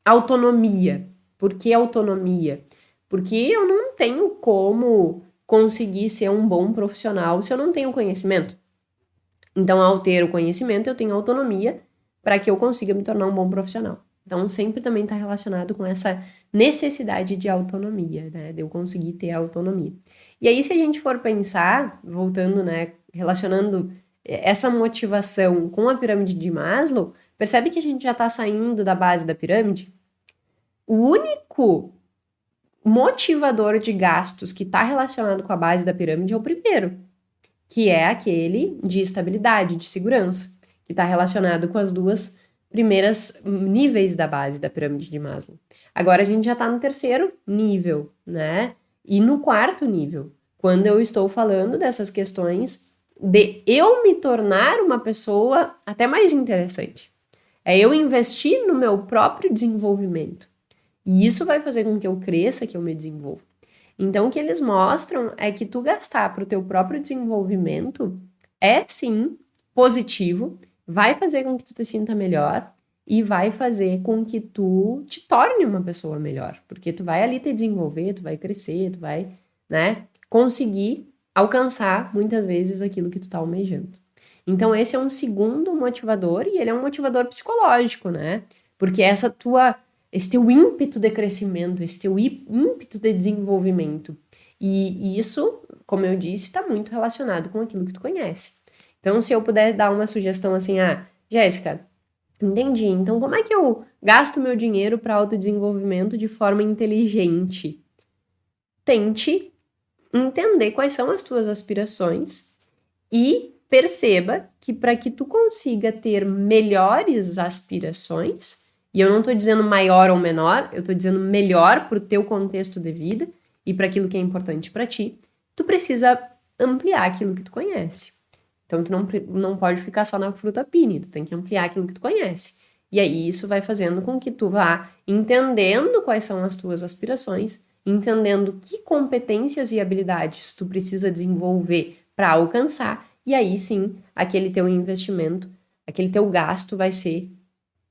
autonomia. Por que autonomia? Porque eu não tenho como conseguir ser um bom profissional se eu não tenho conhecimento. Então, ao ter o conhecimento, eu tenho autonomia para que eu consiga me tornar um bom profissional. Então, sempre também está relacionado com essa necessidade de autonomia, né? De eu conseguir ter autonomia. E aí, se a gente for pensar, voltando, né, relacionando essa motivação com a pirâmide de Maslow, percebe que a gente já está saindo da base da pirâmide? O único motivador de gastos que está relacionado com a base da pirâmide é o primeiro, que é aquele de estabilidade, de segurança, que está relacionado com as duas primeiras níveis da base da pirâmide de Maslow. Agora a gente já está no terceiro nível, né? E no quarto nível, quando eu estou falando dessas questões de eu me tornar uma pessoa até mais interessante. É eu investir no meu próprio desenvolvimento. E isso vai fazer com que eu cresça, que eu me desenvolva. Então, o que eles mostram é que tu gastar para o teu próprio desenvolvimento é, sim, positivo, vai fazer com que tu te sinta melhor e vai fazer com que tu te torne uma pessoa melhor, porque tu vai ali te desenvolver, tu vai crescer, tu vai, né, conseguir alcançar, muitas vezes, aquilo que tu tá almejando. Então, esse é um segundo motivador e ele é um motivador psicológico, né, porque esse teu ímpeto de crescimento, esse teu ímpeto de desenvolvimento. E isso, como eu disse, está muito relacionado com aquilo que tu conhece. Então, se eu puder dar uma sugestão assim, Jéssica, entendi, então como é que eu gasto meu dinheiro para autodesenvolvimento de forma inteligente? Tente entender quais são as tuas aspirações e perceba que para que tu consiga ter melhores aspirações, e eu não estou dizendo maior ou menor, eu estou dizendo melhor para o teu contexto de vida e para aquilo que é importante para ti, tu precisa ampliar aquilo que tu conhece. Então, tu não pode ficar só na fruta pine, tu tem que ampliar aquilo que tu conhece. E aí, isso vai fazendo com que tu vá entendendo quais são as tuas aspirações, entendendo que competências e habilidades tu precisa desenvolver para alcançar, e aí sim, aquele teu investimento, aquele teu gasto vai ser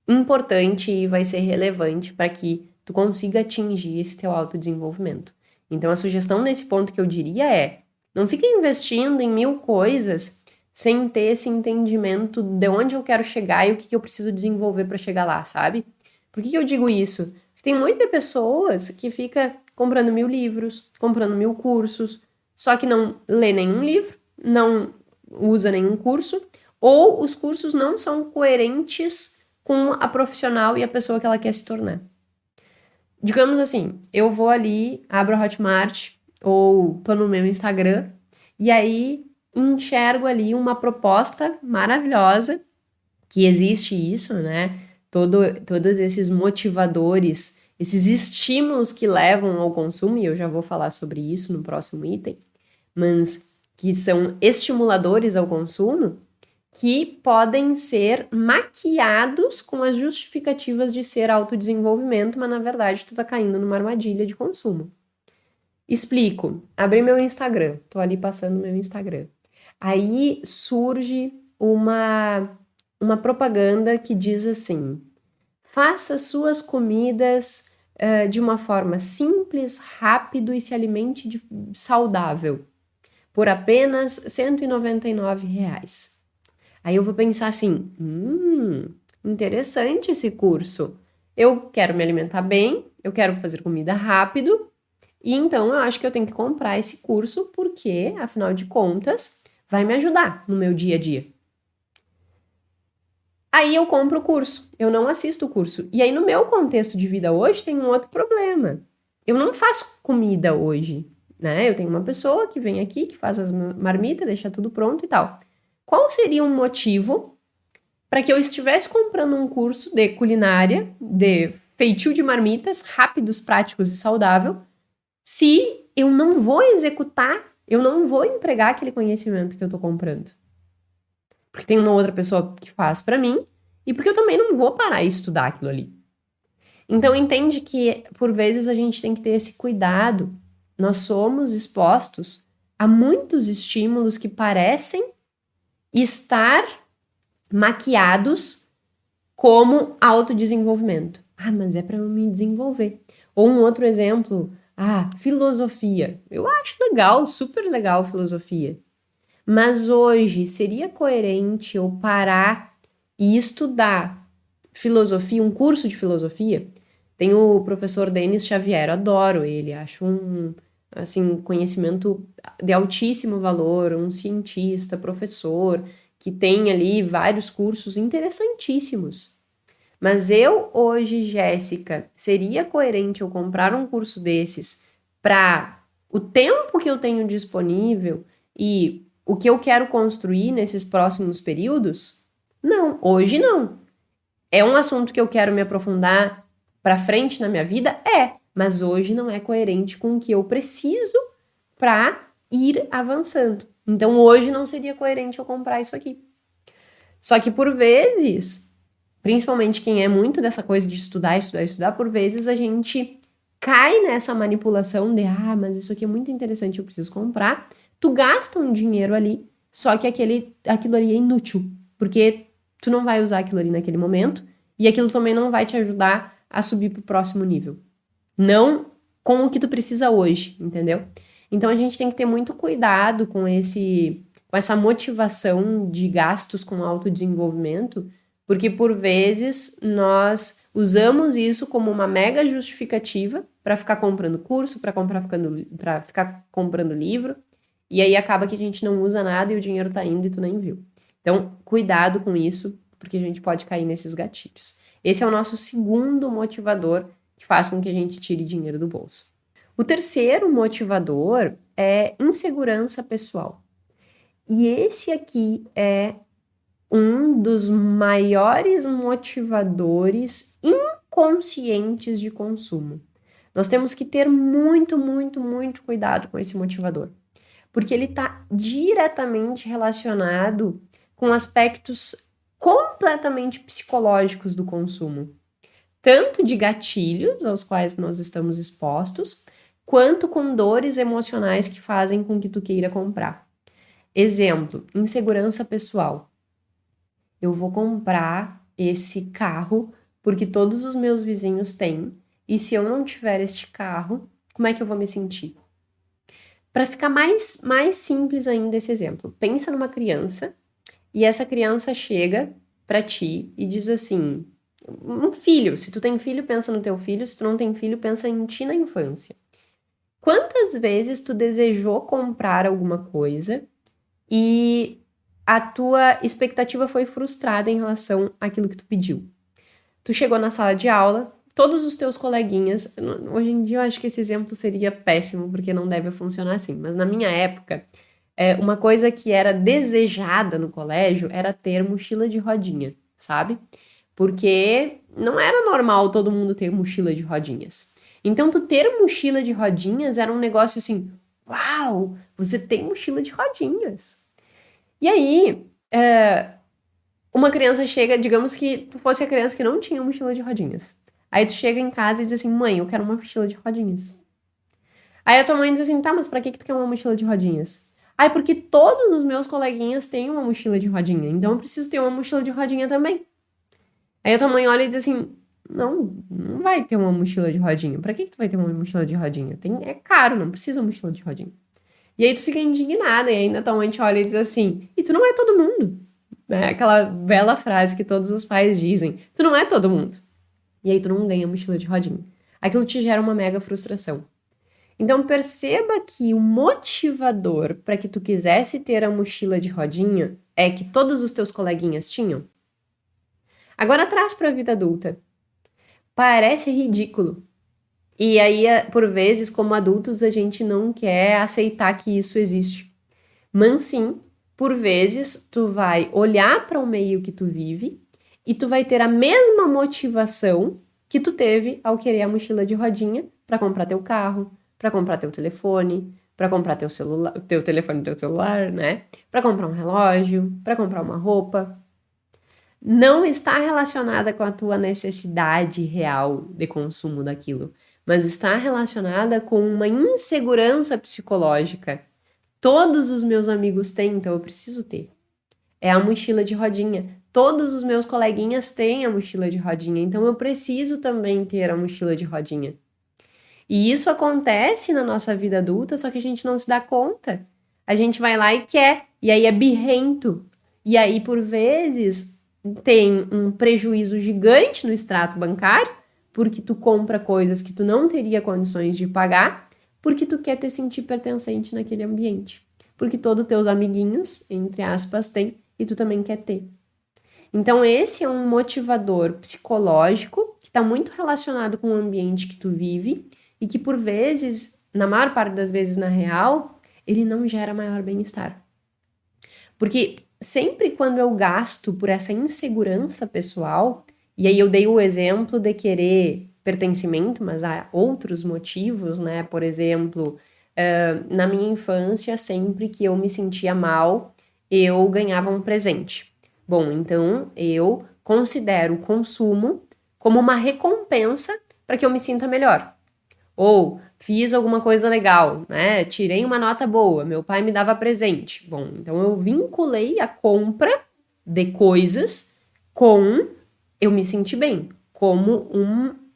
importante e vai ser relevante para que tu consiga atingir esse teu autodesenvolvimento. Então, a sugestão nesse ponto que eu diria é, não fica investindo em 1000 coisas sem ter esse entendimento de onde eu quero chegar e o que eu preciso desenvolver para chegar lá, sabe? Por que eu digo isso? Porque tem muitas pessoas que fica comprando 1000 livros, comprando 1000 cursos, só que não lê nenhum livro, não usa nenhum curso, ou os cursos não são coerentes com a profissional e a pessoa que ela quer se tornar. Digamos assim, eu vou ali, abro a Hotmart, ou tô no meu Instagram, e aí enxergo ali uma proposta maravilhosa, que existe isso, né? Todos esses motivadores, esses estímulos que levam ao consumo, e eu já vou falar sobre isso no próximo item, mas que são estimuladores ao consumo, que podem ser maquiados com as justificativas de ser autodesenvolvimento, mas na verdade tu tá caindo numa armadilha de consumo. Explico. Abri meu Instagram, tô ali passando meu Instagram. Aí surge uma propaganda que diz assim: faça suas comidas de uma forma simples, rápido e se alimente saudável, por apenas R$ 199. Aí eu vou pensar assim, interessante esse curso. Eu quero me alimentar bem, eu quero fazer comida rápido, e então eu acho que eu tenho que comprar esse curso porque, afinal de contas, vai me ajudar no meu dia a dia. Aí eu compro o curso, eu não assisto o curso. E aí no meu contexto de vida hoje tem um outro problema. Eu não faço comida hoje, né? Eu tenho uma pessoa que vem aqui, que faz as marmitas, deixa tudo pronto e tal. Qual seria um motivo para que eu estivesse comprando um curso de culinária, de feitio de marmitas, rápidos, práticos e saudável, se eu não vou executar, eu não vou empregar aquele conhecimento que eu tô comprando? Porque tem uma outra pessoa que faz para mim e porque eu também não vou parar e estudar aquilo ali. Então entende que por vezes a gente tem que ter esse cuidado. Nós somos expostos a muitos estímulos que parecem estar maquiados como autodesenvolvimento. Ah, mas é para eu me desenvolver. Ou um outro exemplo, filosofia. Eu acho legal, super legal filosofia. Mas hoje seria coerente eu parar e estudar filosofia, um curso de filosofia? Tem o professor Denis Xavier, adoro ele, acho conhecimento de altíssimo valor, um cientista, professor, que tem ali vários cursos interessantíssimos. Mas eu hoje, Jéssica, seria coerente eu comprar um curso desses para o tempo que eu tenho disponível e o que eu quero construir nesses próximos períodos? Não, hoje não. É um assunto que eu quero me aprofundar para frente na minha vida? É, mas hoje não é coerente com o que eu preciso para ir avançando. Então hoje não seria coerente eu comprar isso aqui. Só que por vezes, principalmente quem é muito dessa coisa de estudar, por vezes a gente cai nessa manipulação de, mas isso aqui é muito interessante, eu preciso comprar. Tu gasta um dinheiro ali, só que aquilo ali é inútil, porque tu não vai usar aquilo ali naquele momento, e aquilo também não vai te ajudar a subir pro próximo nível. Não com o que tu precisa hoje, entendeu? Então a gente tem que ter muito cuidado com essa motivação de gastos com autodesenvolvimento, porque por vezes nós usamos isso como uma mega justificativa para ficar comprando curso, para ficar comprando livro, e aí acaba que a gente não usa nada e o dinheiro tá indo e tu nem viu. Então, cuidado com isso, porque a gente pode cair nesses gatilhos. Esse é o nosso segundo motivador que faz com que a gente tire dinheiro do bolso. O terceiro motivador é insegurança pessoal. E esse aqui é um dos maiores motivadores inconscientes de consumo. Nós temos que ter muito, muito, muito cuidado com esse motivador, porque ele está diretamente relacionado com aspectos completamente psicológicos do consumo, tanto de gatilhos aos quais nós estamos expostos, quanto com dores emocionais que fazem com que tu queira comprar. Exemplo, insegurança pessoal. Eu vou comprar esse carro porque todos os meus vizinhos têm, e se eu não tiver este carro, como é que eu vou me sentir? Para ficar mais simples ainda esse exemplo, pensa numa criança e essa criança chega para ti e diz assim, um filho, se tu tem filho, pensa no teu filho, se tu não tem filho, pensa em ti na infância. Quantas vezes tu desejou comprar alguma coisa e a tua expectativa foi frustrada em relação àquilo que tu pediu? Tu chegou na sala de aula, todos os teus coleguinhas... Hoje em dia eu acho que esse exemplo seria péssimo, porque não deve funcionar assim. Mas na minha época, uma coisa que era desejada no colégio era ter mochila de rodinha, sabe? Porque não era normal todo mundo ter mochila de rodinhas. Então, tu ter mochila de rodinhas era um negócio assim, uau, você tem mochila de rodinhas. E aí, uma criança chega, digamos que tu fosse a criança que não tinha mochila de rodinhas. Aí tu chega em casa e diz assim, mãe, eu quero uma mochila de rodinhas. Aí a tua mãe diz assim, tá, mas pra que tu quer uma mochila de rodinhas? Ai, porque todos os meus coleguinhas têm uma mochila de rodinha, então eu preciso ter uma mochila de rodinha também. Aí a tua mãe olha e diz assim, não vai ter uma mochila de rodinha. Pra que tu vai ter uma mochila de rodinha? É caro, não precisa uma mochila de rodinha. E aí tu fica indignada e ainda tua mãe te olha e diz assim, e tu não é todo mundo. Né? Aquela bela frase que todos os pais dizem, tu não é todo mundo. E aí tu não ganha mochila de rodinha. Aquilo te gera uma mega frustração. Então perceba que o motivador para que tu quisesse ter a mochila de rodinha é que todos os teus coleguinhas tinham. Agora traz para a vida adulta. Parece ridículo. E aí, por vezes, como adultos, a gente não quer aceitar que isso existe. Mas sim, por vezes, tu vai olhar para o meio que tu vive e tu vai ter a mesma motivação que tu teve ao querer a mochila de rodinha para comprar teu carro, para comprar teu telefone, para comprar teu celular, teu telefone, teu celular, né? Para comprar um relógio, para comprar uma roupa. Não está relacionada com a tua necessidade real de consumo daquilo, mas está relacionada com uma insegurança psicológica. Todos os meus amigos têm, então eu preciso ter. É a mochila de rodinha. Todos os meus coleguinhas têm a mochila de rodinha, então eu preciso também ter a mochila de rodinha. E isso acontece na nossa vida adulta, só que a gente não se dá conta. A gente vai lá e quer, e aí é birrento. E aí, por vezes, tem um prejuízo gigante no extrato bancário, porque tu compra coisas que tu não teria condições de pagar, porque tu quer te sentir pertencente naquele ambiente. Porque todos teus amiguinhos, entre aspas, têm, e tu também quer ter. Então, esse é um motivador psicológico que está muito relacionado com o ambiente que tu vive e que, por vezes, na maior parte das vezes, na real, ele não gera maior bem-estar. Porque sempre quando eu gasto por essa insegurança pessoal, e aí eu dei o exemplo de querer pertencimento, mas há outros motivos, né? Por exemplo, na minha infância, sempre que eu me sentia mal, eu ganhava um presente. Bom, então eu considero o consumo como uma recompensa para que eu me sinta melhor. Ou fiz alguma coisa legal, né? Tirei uma nota boa, meu pai me dava presente. Bom, então eu vinculei a compra de coisas com eu me senti bem, como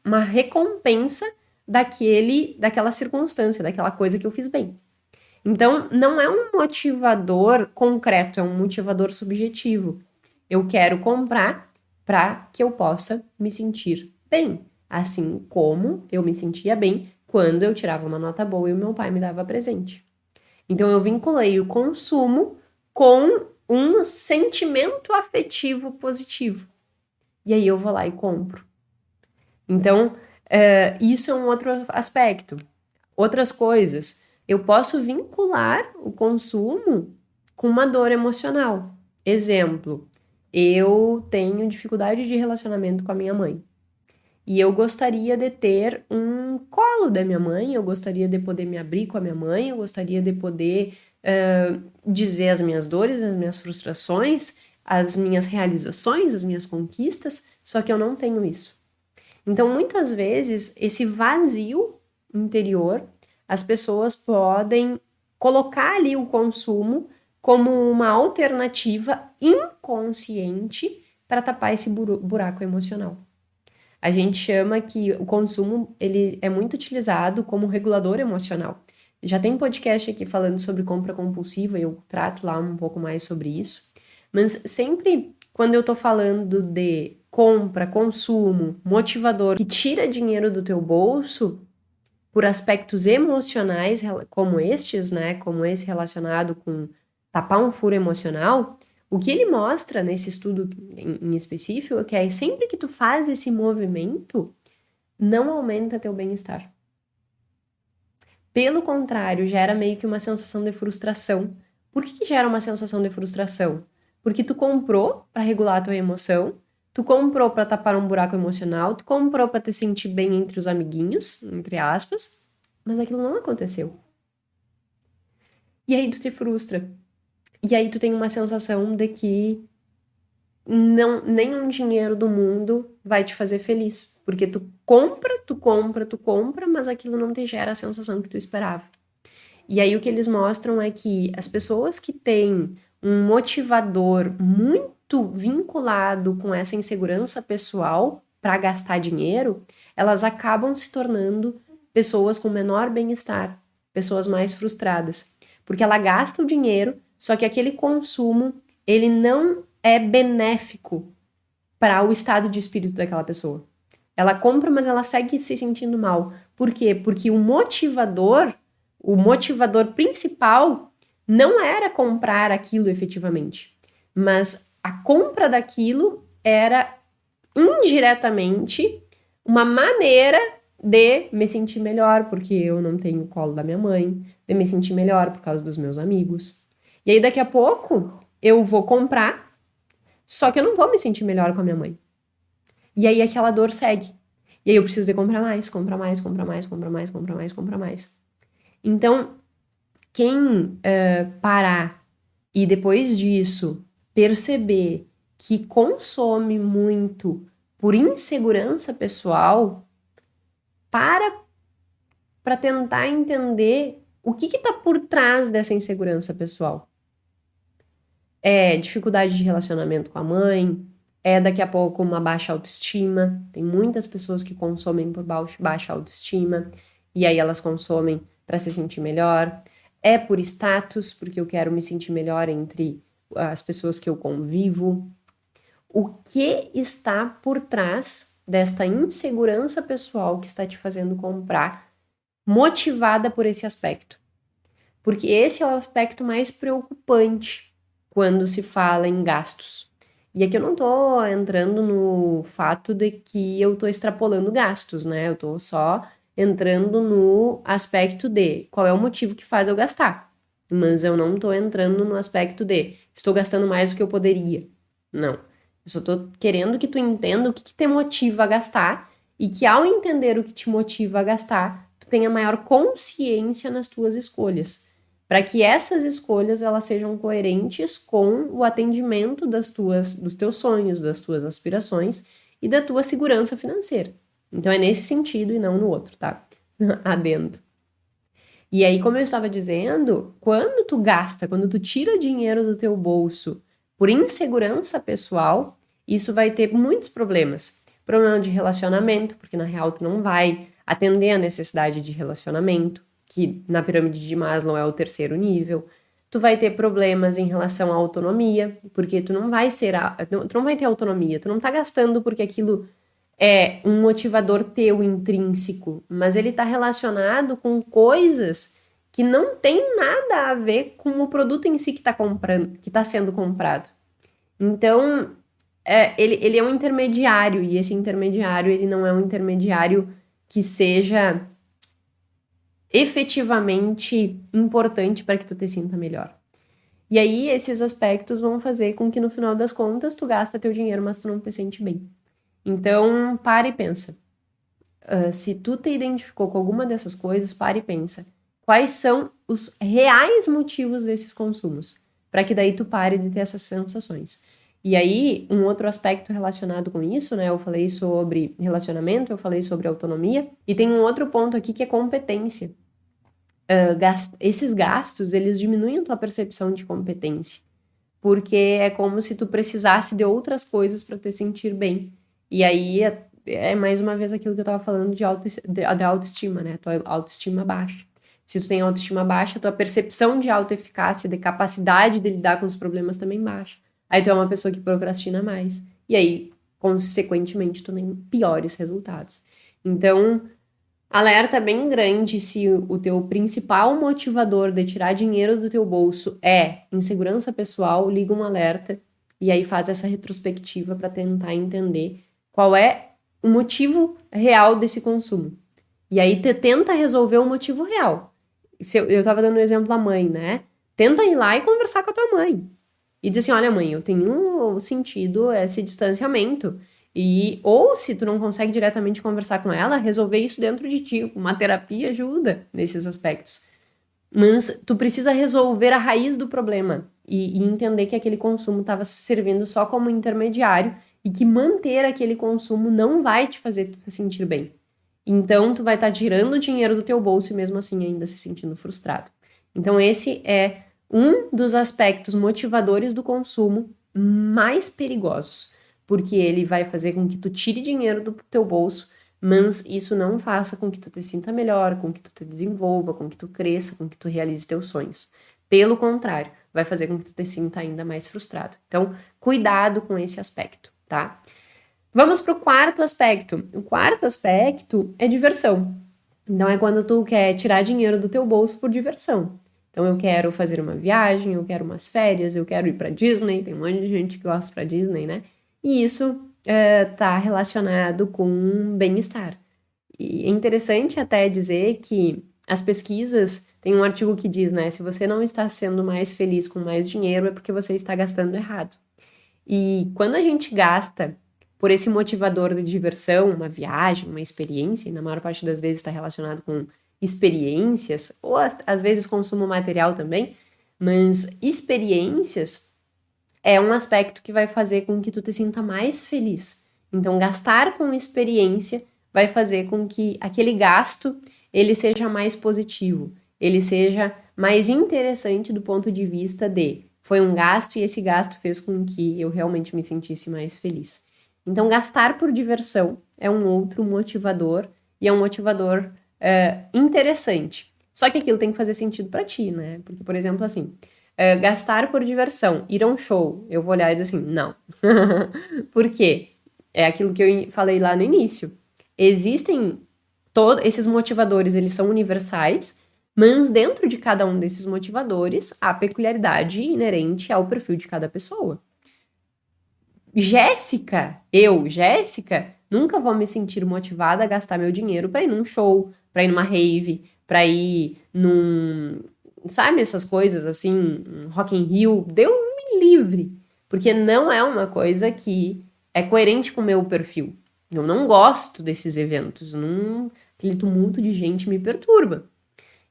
uma recompensa daquela circunstância, daquela coisa que eu fiz bem. Então, não é um motivador concreto, é um motivador subjetivo. Eu quero comprar para que eu possa me sentir bem, assim como eu me sentia bem quando eu tirava uma nota boa e o meu pai me dava presente. Então, eu vinculei o consumo com um sentimento afetivo positivo. E aí eu vou lá e compro. Então, isso é um outro aspecto. Outras coisas, eu posso vincular o consumo com uma dor emocional. Exemplo, eu tenho dificuldade de relacionamento com a minha mãe. E eu gostaria de ter um colo da minha mãe, eu gostaria de poder me abrir com a minha mãe, eu gostaria de poder dizer as minhas dores, as minhas frustrações, as minhas realizações, as minhas conquistas, só que eu não tenho isso. Então, muitas vezes, esse vazio interior, as pessoas podem colocar ali o consumo como uma alternativa inconsciente para tapar esse buraco emocional. A gente chama que o consumo ele é muito utilizado como regulador emocional. Já tem podcast aqui falando sobre compra compulsiva, eu trato lá um pouco mais sobre isso. Mas sempre quando eu tô falando de compra, consumo, motivador que tira dinheiro do teu bolso, por aspectos emocionais como estes, né, como esse relacionado com tapar um furo emocional, o que ele mostra nesse estudo em específico é que sempre que tu faz esse movimento, não aumenta teu bem-estar. Pelo contrário, gera meio que uma sensação de frustração. Por que gera uma sensação de frustração? Porque tu comprou para regular a tua emoção, tu comprou para tapar um buraco emocional, tu comprou para te sentir bem entre os amiguinhos, entre aspas, mas aquilo não aconteceu. E aí tu te frustra. E aí tu tem uma sensação de que nenhum dinheiro do mundo vai te fazer feliz. Porque tu compra, mas aquilo não te gera a sensação que tu esperava. E aí o que eles mostram é que as pessoas que têm um motivador muito vinculado com essa insegurança pessoal para gastar dinheiro, elas acabam se tornando pessoas com menor bem-estar, pessoas mais frustradas. Porque ela gasta o dinheiro, só que aquele consumo, ele não é benéfico para o estado de espírito daquela pessoa. Ela compra, mas ela segue se sentindo mal. Por quê? Porque o motivador principal não era comprar aquilo efetivamente, mas a compra daquilo era indiretamente uma maneira de me sentir melhor, porque eu não tenho o colo da minha mãe, de me sentir melhor por causa dos meus amigos. E aí daqui a pouco eu vou comprar, só que eu não vou me sentir melhor com a minha mãe. E aí aquela dor segue. E aí eu preciso de comprar mais, comprar mais, comprar mais, comprar mais, comprar mais, comprar mais. Então, quem parar e depois disso perceber que consome muito por insegurança pessoal, para tentar entender o que está por trás dessa insegurança pessoal. É dificuldade de relacionamento com a mãe, é daqui a pouco uma baixa autoestima. Tem muitas pessoas que consomem por baixa autoestima, e aí elas consomem para se sentir melhor. É por status, porque eu quero me sentir melhor entre as pessoas que eu convivo. O que está por trás desta insegurança pessoal que está te fazendo comprar, motivada por esse aspecto? Porque esse é o aspecto mais preocupante quando se fala em gastos. E aqui eu não tô entrando no fato de que eu tô extrapolando gastos, né? Eu tô só entrando no aspecto de qual é o motivo que faz eu gastar. Mas eu não tô entrando no aspecto de estou gastando mais do que eu poderia. Não. Eu só tô querendo que tu entenda o que te motiva a gastar e que ao entender o que te motiva a gastar, tu tenha maior consciência nas tuas escolhas, para que essas escolhas elas sejam coerentes com o atendimento dos teus sonhos, das tuas aspirações e da tua segurança financeira. Então é nesse sentido e não no outro, tá? Adendo. E aí, como eu estava dizendo, quando tu tira dinheiro do teu bolso por insegurança pessoal, isso vai ter muitos problemas. Problema de relacionamento, porque na real tu não vai atender a necessidade de relacionamento, que na pirâmide de Maslow é o terceiro nível. Tu vai ter problemas em relação à autonomia, porque tu não vai ter autonomia, tu não tá gastando porque aquilo é um motivador teu intrínseco, mas ele tá relacionado com coisas que não tem nada a ver com o produto em si que tá sendo comprado. Então, ele é um intermediário, e esse intermediário, ele não é um intermediário que seja efetivamente importante para que tu te sinta melhor. E aí, esses aspectos vão fazer com que, no final das contas, tu gasta teu dinheiro, mas tu não te sente bem. Então, para e pensa. Se tu te identificou com alguma dessas coisas, para e pensa. Quais são os reais motivos desses consumos? Para que daí tu pare de ter essas sensações. E aí, um outro aspecto relacionado com isso, né? Eu falei sobre relacionamento, eu falei sobre autonomia. E tem um outro ponto aqui que é competência. Esses gastos, eles diminuem a tua percepção de competência. Porque é como se tu precisasse de outras coisas para te sentir bem. E aí é mais uma vez aquilo que eu tava falando de autoestima, né? Tua autoestima baixa. Se tu tem autoestima baixa, tua percepção de autoeficácia, de capacidade de lidar com os problemas também baixa. Aí tu é uma pessoa que procrastina mais. E aí, consequentemente, tu tem piores resultados. Então, Alerta bem grande se o teu principal motivador de tirar dinheiro do teu bolso é insegurança pessoal, liga um alerta e aí faz essa retrospectiva para tentar entender qual é o motivo real desse consumo. E aí tenta resolver o motivo real. Se eu tava dando o exemplo da mãe, né? Tenta ir lá e conversar com a tua mãe. E dizer assim, olha mãe, eu tenho sentido esse distanciamento. Ou se tu não consegue diretamente conversar com ela, resolver isso dentro de ti. Uma terapia ajuda nesses aspectos. Mas tu precisa resolver a raiz do problema e entender que aquele consumo estava servindo só como intermediário e que manter aquele consumo não vai te fazer te sentir bem. Então, tu vai estar tirando dinheiro do teu bolso e mesmo assim ainda se sentindo frustrado. Então, esse é um dos aspectos motivadores do consumo mais perigosos, porque ele vai fazer com que tu tire dinheiro do teu bolso, mas isso não faça com que tu te sinta melhor, com que tu te desenvolva, com que tu cresça, com que tu realize teus sonhos. Pelo contrário, vai fazer com que tu te sinta ainda mais frustrado. Então, cuidado com esse aspecto, tá? Vamos para o quarto aspecto. O quarto aspecto é diversão. Então, é quando tu quer tirar dinheiro do teu bolso por diversão. Então, eu quero fazer uma viagem, eu quero umas férias, eu quero ir para Disney. Tem um monte de gente que gosta para Disney, né? E isso tá relacionado com bem-estar. E é interessante até dizer que as pesquisas, tem um artigo que diz, né? Se você não está sendo mais feliz com mais dinheiro, é porque você está gastando errado. E quando a gente gasta por esse motivador de diversão, uma viagem, uma experiência, e na maior parte das vezes está relacionado com experiências, ou às vezes consumo material também, mas experiências é um aspecto que vai fazer com que tu te sinta mais feliz. Então, gastar com experiência vai fazer com que aquele gasto ele seja mais positivo, ele seja mais interessante do ponto de vista de foi um gasto e esse gasto fez com que eu realmente me sentisse mais feliz. Então, gastar por diversão é um outro motivador e é um motivador interessante. Só que aquilo tem que fazer sentido para ti, né? Porque, por exemplo, assim, gastar por diversão, ir a um show, eu vou olhar e dizer assim, não. Por quê? É aquilo que eu falei lá no início. Existem todos esses motivadores, eles são universais, mas dentro de cada um desses motivadores há peculiaridade inerente ao perfil de cada pessoa. Jéssica, nunca vou me sentir motivada a gastar meu dinheiro para ir num show, para ir numa rave, para ir sabe, essas coisas assim, Rock in Rio, Deus me livre, porque não é uma coisa que é coerente com o meu perfil. Eu não gosto desses eventos, aquele tumulto de gente me perturba.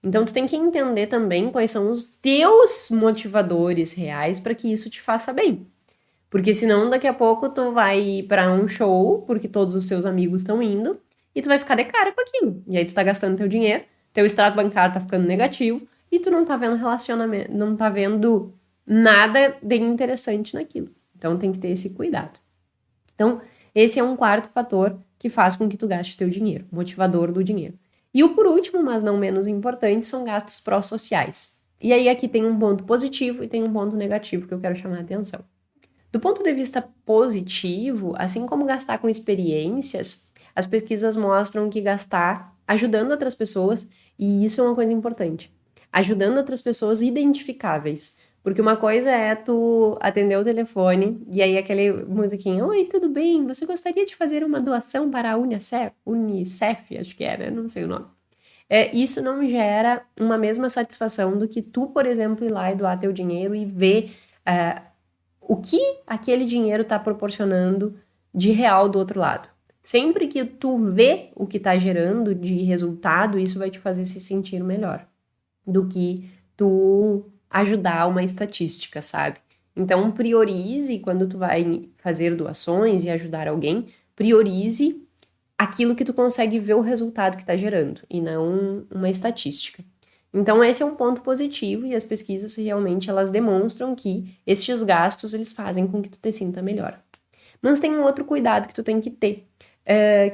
Então, tu tem que entender também quais são os teus motivadores reais para que isso te faça bem. Porque senão, daqui a pouco, tu vai ir pra um show, porque todos os seus amigos estão indo, e tu vai ficar de cara com aquilo. E aí tu tá gastando teu dinheiro, teu extrato bancário tá ficando negativo, e tu não tá vendo relacionamento, não tá vendo nada de interessante naquilo. Então, tem que ter esse cuidado. Então, esse é um quarto fator que faz com que tu gaste teu dinheiro, motivador do dinheiro. E o por último, mas não menos importante, são gastos pró-sociais. E aí aqui tem um ponto positivo e tem um ponto negativo que eu quero chamar a atenção. Do ponto de vista positivo, assim como gastar com experiências, as pesquisas mostram que gastar ajudando outras pessoas, e isso é uma coisa importante, ajudando outras pessoas identificáveis. Porque uma coisa é tu atender o telefone e aí aquele musiquinho, oi, tudo bem? Você gostaria de fazer uma doação para a Unicef, acho que era, não sei o nome. Isso não gera uma mesma satisfação do que tu, por exemplo, ir lá e doar teu dinheiro e ver o que aquele dinheiro está proporcionando de real do outro lado. Sempre que tu vê o que está gerando de resultado, isso vai te fazer se sentir melhor do que tu ajudar uma estatística, sabe? Então, priorize quando tu vai fazer doações e ajudar alguém, priorize aquilo que tu consegue ver o resultado que está gerando e não uma estatística. Então, esse é um ponto positivo e as pesquisas realmente elas demonstram que estes gastos eles fazem com que tu te sinta melhor. Mas tem um outro cuidado que tu tem que ter,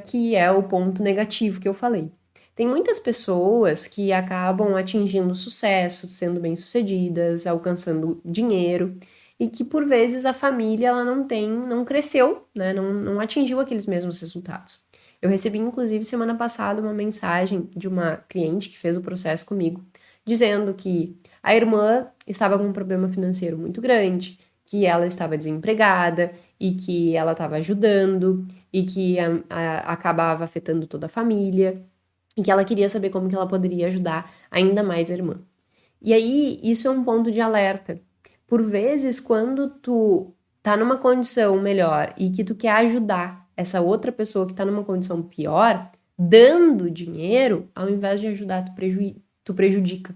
que é o ponto negativo que eu falei. Tem muitas pessoas que acabam atingindo sucesso, sendo bem-sucedidas, alcançando dinheiro, e que por vezes a família ela não cresceu, né? Não atingiu aqueles mesmos resultados. Eu recebi, inclusive, semana passada uma mensagem de uma cliente que fez o processo comigo, dizendo que a irmã estava com um problema financeiro muito grande, que ela estava desempregada e que ela estava ajudando e que acabava afetando toda a família e que ela queria saber como que ela poderia ajudar ainda mais a irmã. E aí, isso é um ponto de alerta. Por vezes, quando tu tá numa condição melhor e que tu quer ajudar essa outra pessoa que tá numa condição pior, dando dinheiro, ao invés de ajudar, tu prejudica.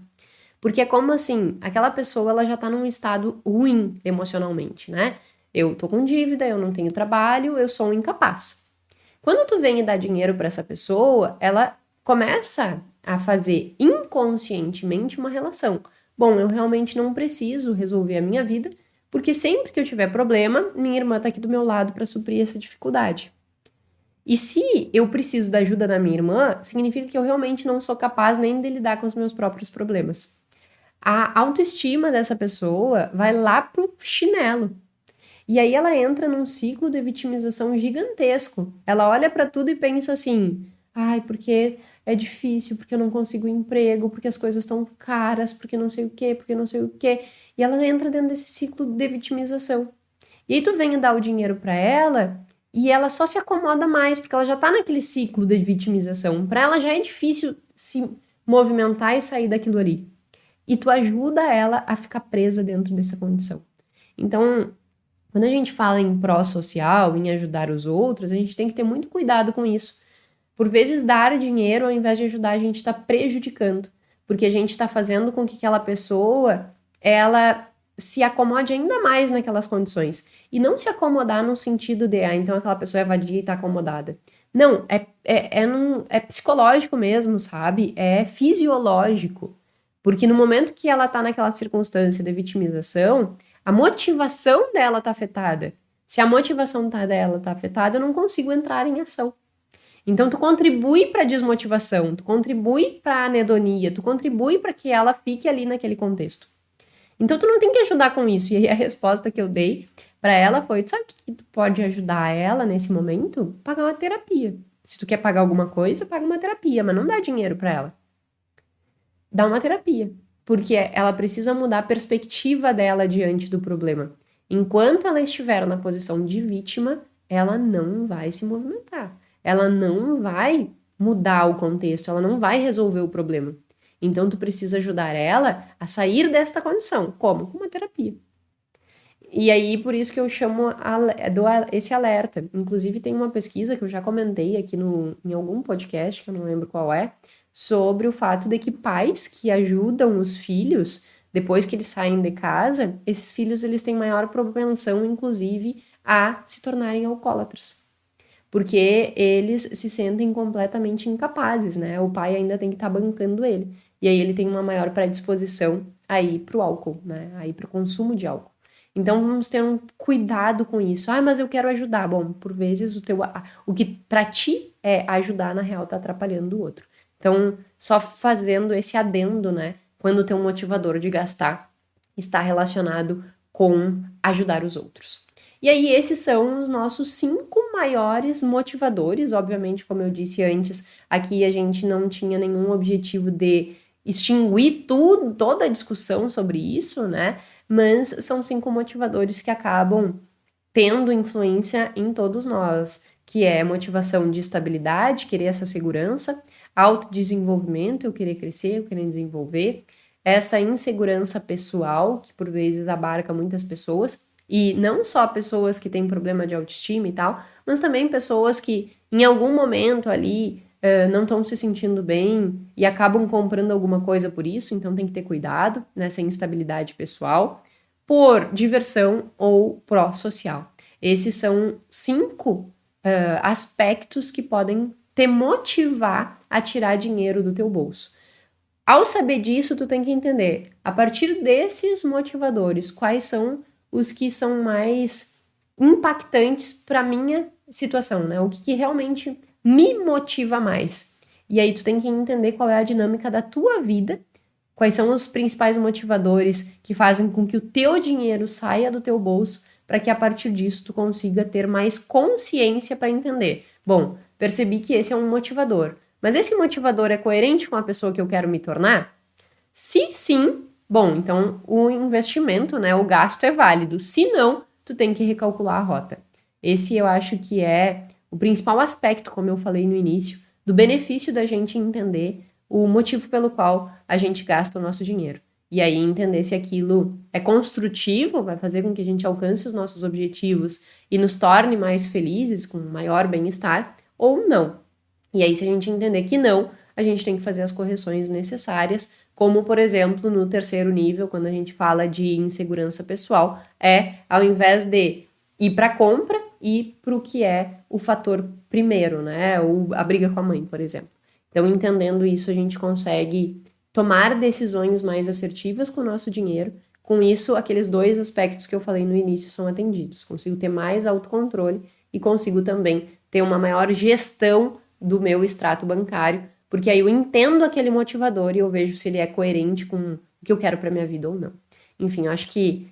Porque é como assim, aquela pessoa ela já tá num estado ruim emocionalmente, né? Eu tô com dívida, eu não tenho trabalho, eu sou um incapaz. Quando tu vem e dá dinheiro para essa pessoa, ela começa a fazer inconscientemente uma relação. Bom, eu realmente não preciso resolver a minha vida, porque sempre que eu tiver problema, minha irmã tá aqui do meu lado para suprir essa dificuldade. E se eu preciso da ajuda da minha irmã, significa que eu realmente não sou capaz nem de lidar com os meus próprios problemas. A autoestima dessa pessoa vai lá pro chinelo. E aí ela entra num ciclo de vitimização gigantesco. Ela olha para tudo e pensa assim: ai, porque é difícil, porque eu não consigo emprego, porque as coisas estão caras, porque não sei o quê, porque não sei o quê. E ela entra dentro desse ciclo de vitimização. E aí tu vem dar o dinheiro para ela e ela só se acomoda mais, porque ela já tá naquele ciclo de vitimização. Para ela já é difícil se movimentar e sair daquilo ali. E tu ajuda ela a ficar presa dentro dessa condição. Então, quando a gente fala em pró-social, em ajudar os outros, a gente tem que ter muito cuidado com isso. Por vezes, dar dinheiro, ao invés de ajudar, a gente está prejudicando, porque a gente está fazendo com que aquela pessoa, ela se acomode ainda mais naquelas condições. E não se acomodar no sentido de, então aquela pessoa é vadia e está acomodada. Não, é psicológico mesmo, sabe? É fisiológico. Porque no momento que ela está naquela circunstância de vitimização, a motivação dela está afetada. Se a motivação dela está afetada, eu não consigo entrar em ação. Então, tu contribui para a desmotivação, tu contribui para a anedonia, tu contribui para que ela fique ali naquele contexto. Então, tu não tem que ajudar com isso. E aí, a resposta que eu dei para ela foi: sabe o que tu pode ajudar ela nesse momento? Pagar uma terapia. Se tu quer pagar alguma coisa, paga uma terapia, mas não dá dinheiro para ela. Dá uma terapia. Porque ela precisa mudar a perspectiva dela diante do problema. Enquanto ela estiver na posição de vítima, ela não vai se movimentar. Ela não vai mudar o contexto, ela não vai resolver o problema. Então, tu precisa ajudar ela a sair desta condição. Como? Com uma terapia. E aí, por isso que eu chamo esse alerta. Inclusive, tem uma pesquisa que eu já comentei aqui em algum podcast, que eu não lembro qual é, sobre o fato de que pais que ajudam os filhos, depois que eles saem de casa, esses filhos eles têm maior propensão, inclusive, a se tornarem alcoólatras. Porque eles se sentem completamente incapazes, né? O pai ainda tem que estar bancando ele. E aí ele tem uma maior predisposição a ir pro álcool, né? A ir pro consumo de álcool. Então vamos ter um cuidado com isso. Ah, mas eu quero ajudar. Bom, por vezes o que pra ti é ajudar, na real, tá atrapalhando o outro. Então, só fazendo esse adendo, né? Quando o teu motivador de gastar está relacionado com ajudar os outros. E aí, esses são os nossos 5 maiores motivadores. Obviamente, como eu disse antes, aqui a gente não tinha nenhum objetivo de extinguir toda a discussão sobre isso, né? Mas são 5 motivadores que acabam tendo influência em todos nós, que é motivação de estabilidade, querer essa segurança, autodesenvolvimento, eu querer crescer, eu querer desenvolver, essa insegurança pessoal, que por vezes abarca muitas pessoas, e não só pessoas que têm problema de autoestima e tal, mas também pessoas que em algum momento ali não estão se sentindo bem e acabam comprando alguma coisa por isso, então tem que ter cuidado nessa instabilidade pessoal, por diversão ou pró-social. Esses são 5 aspectos que podem te motivar a tirar dinheiro do teu bolso. Ao saber disso, tu tem que entender, a partir desses motivadores, quais são os que são mais impactantes para minha situação, né? O que realmente me motiva mais. E aí tu tem que entender qual é a dinâmica da tua vida, quais são os principais motivadores que fazem com que o teu dinheiro saia do teu bolso, para que a partir disso tu consiga ter mais consciência para entender. Bom, percebi que esse é um motivador. Mas esse motivador é coerente com a pessoa que eu quero me tornar? Se sim, bom, então o investimento, né, o gasto é válido. Se não, tu tem que recalcular a rota. Esse eu acho que é o principal aspecto, como eu falei no início, do benefício da gente entender o motivo pelo qual a gente gasta o nosso dinheiro. E aí entender se aquilo é construtivo, vai fazer com que a gente alcance os nossos objetivos e nos torne mais felizes, com maior bem-estar, ou não. E aí, se a gente entender que não, a gente tem que fazer as correções necessárias, como, por exemplo, no terceiro nível, quando a gente fala de insegurança pessoal, ao invés de ir para a compra, ir para o que é o fator primeiro, né? Ou a briga com a mãe, por exemplo. Então, entendendo isso, a gente consegue tomar decisões mais assertivas com o nosso dinheiro. Com isso, aqueles dois aspectos que eu falei no início são atendidos. Consigo ter mais autocontrole e consigo também ter uma maior gestão do meu extrato bancário, porque aí eu entendo aquele motivador e eu vejo se ele é coerente com o que eu quero para minha vida ou não. Enfim, acho que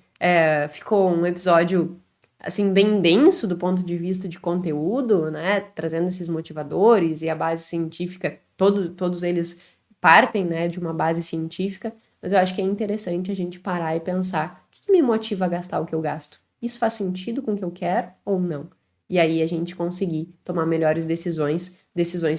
ficou um episódio assim bem denso do ponto de vista de conteúdo, né, trazendo esses motivadores e a base científica, todos eles partem, né, de uma base científica, mas eu acho que é interessante a gente parar e pensar o que me motiva a gastar o que eu gasto? Isso faz sentido com o que eu quero ou não? E aí a gente conseguir tomar melhores decisões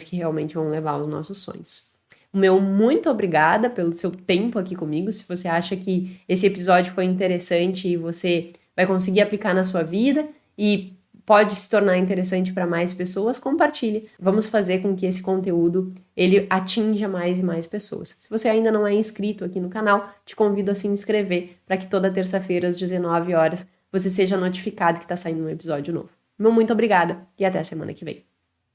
que realmente vão levar aos nossos sonhos. O meu muito obrigada pelo seu tempo aqui comigo. Se você acha que esse episódio foi interessante e você vai conseguir aplicar na sua vida e pode se tornar interessante para mais pessoas, compartilhe. Vamos fazer com que esse conteúdo ele atinja mais e mais pessoas. Se você ainda não é inscrito aqui no canal, te convido a se inscrever para que toda terça-feira às 19 horas você seja notificado que está saindo um episódio novo. Meu muito obrigada e até a semana que vem.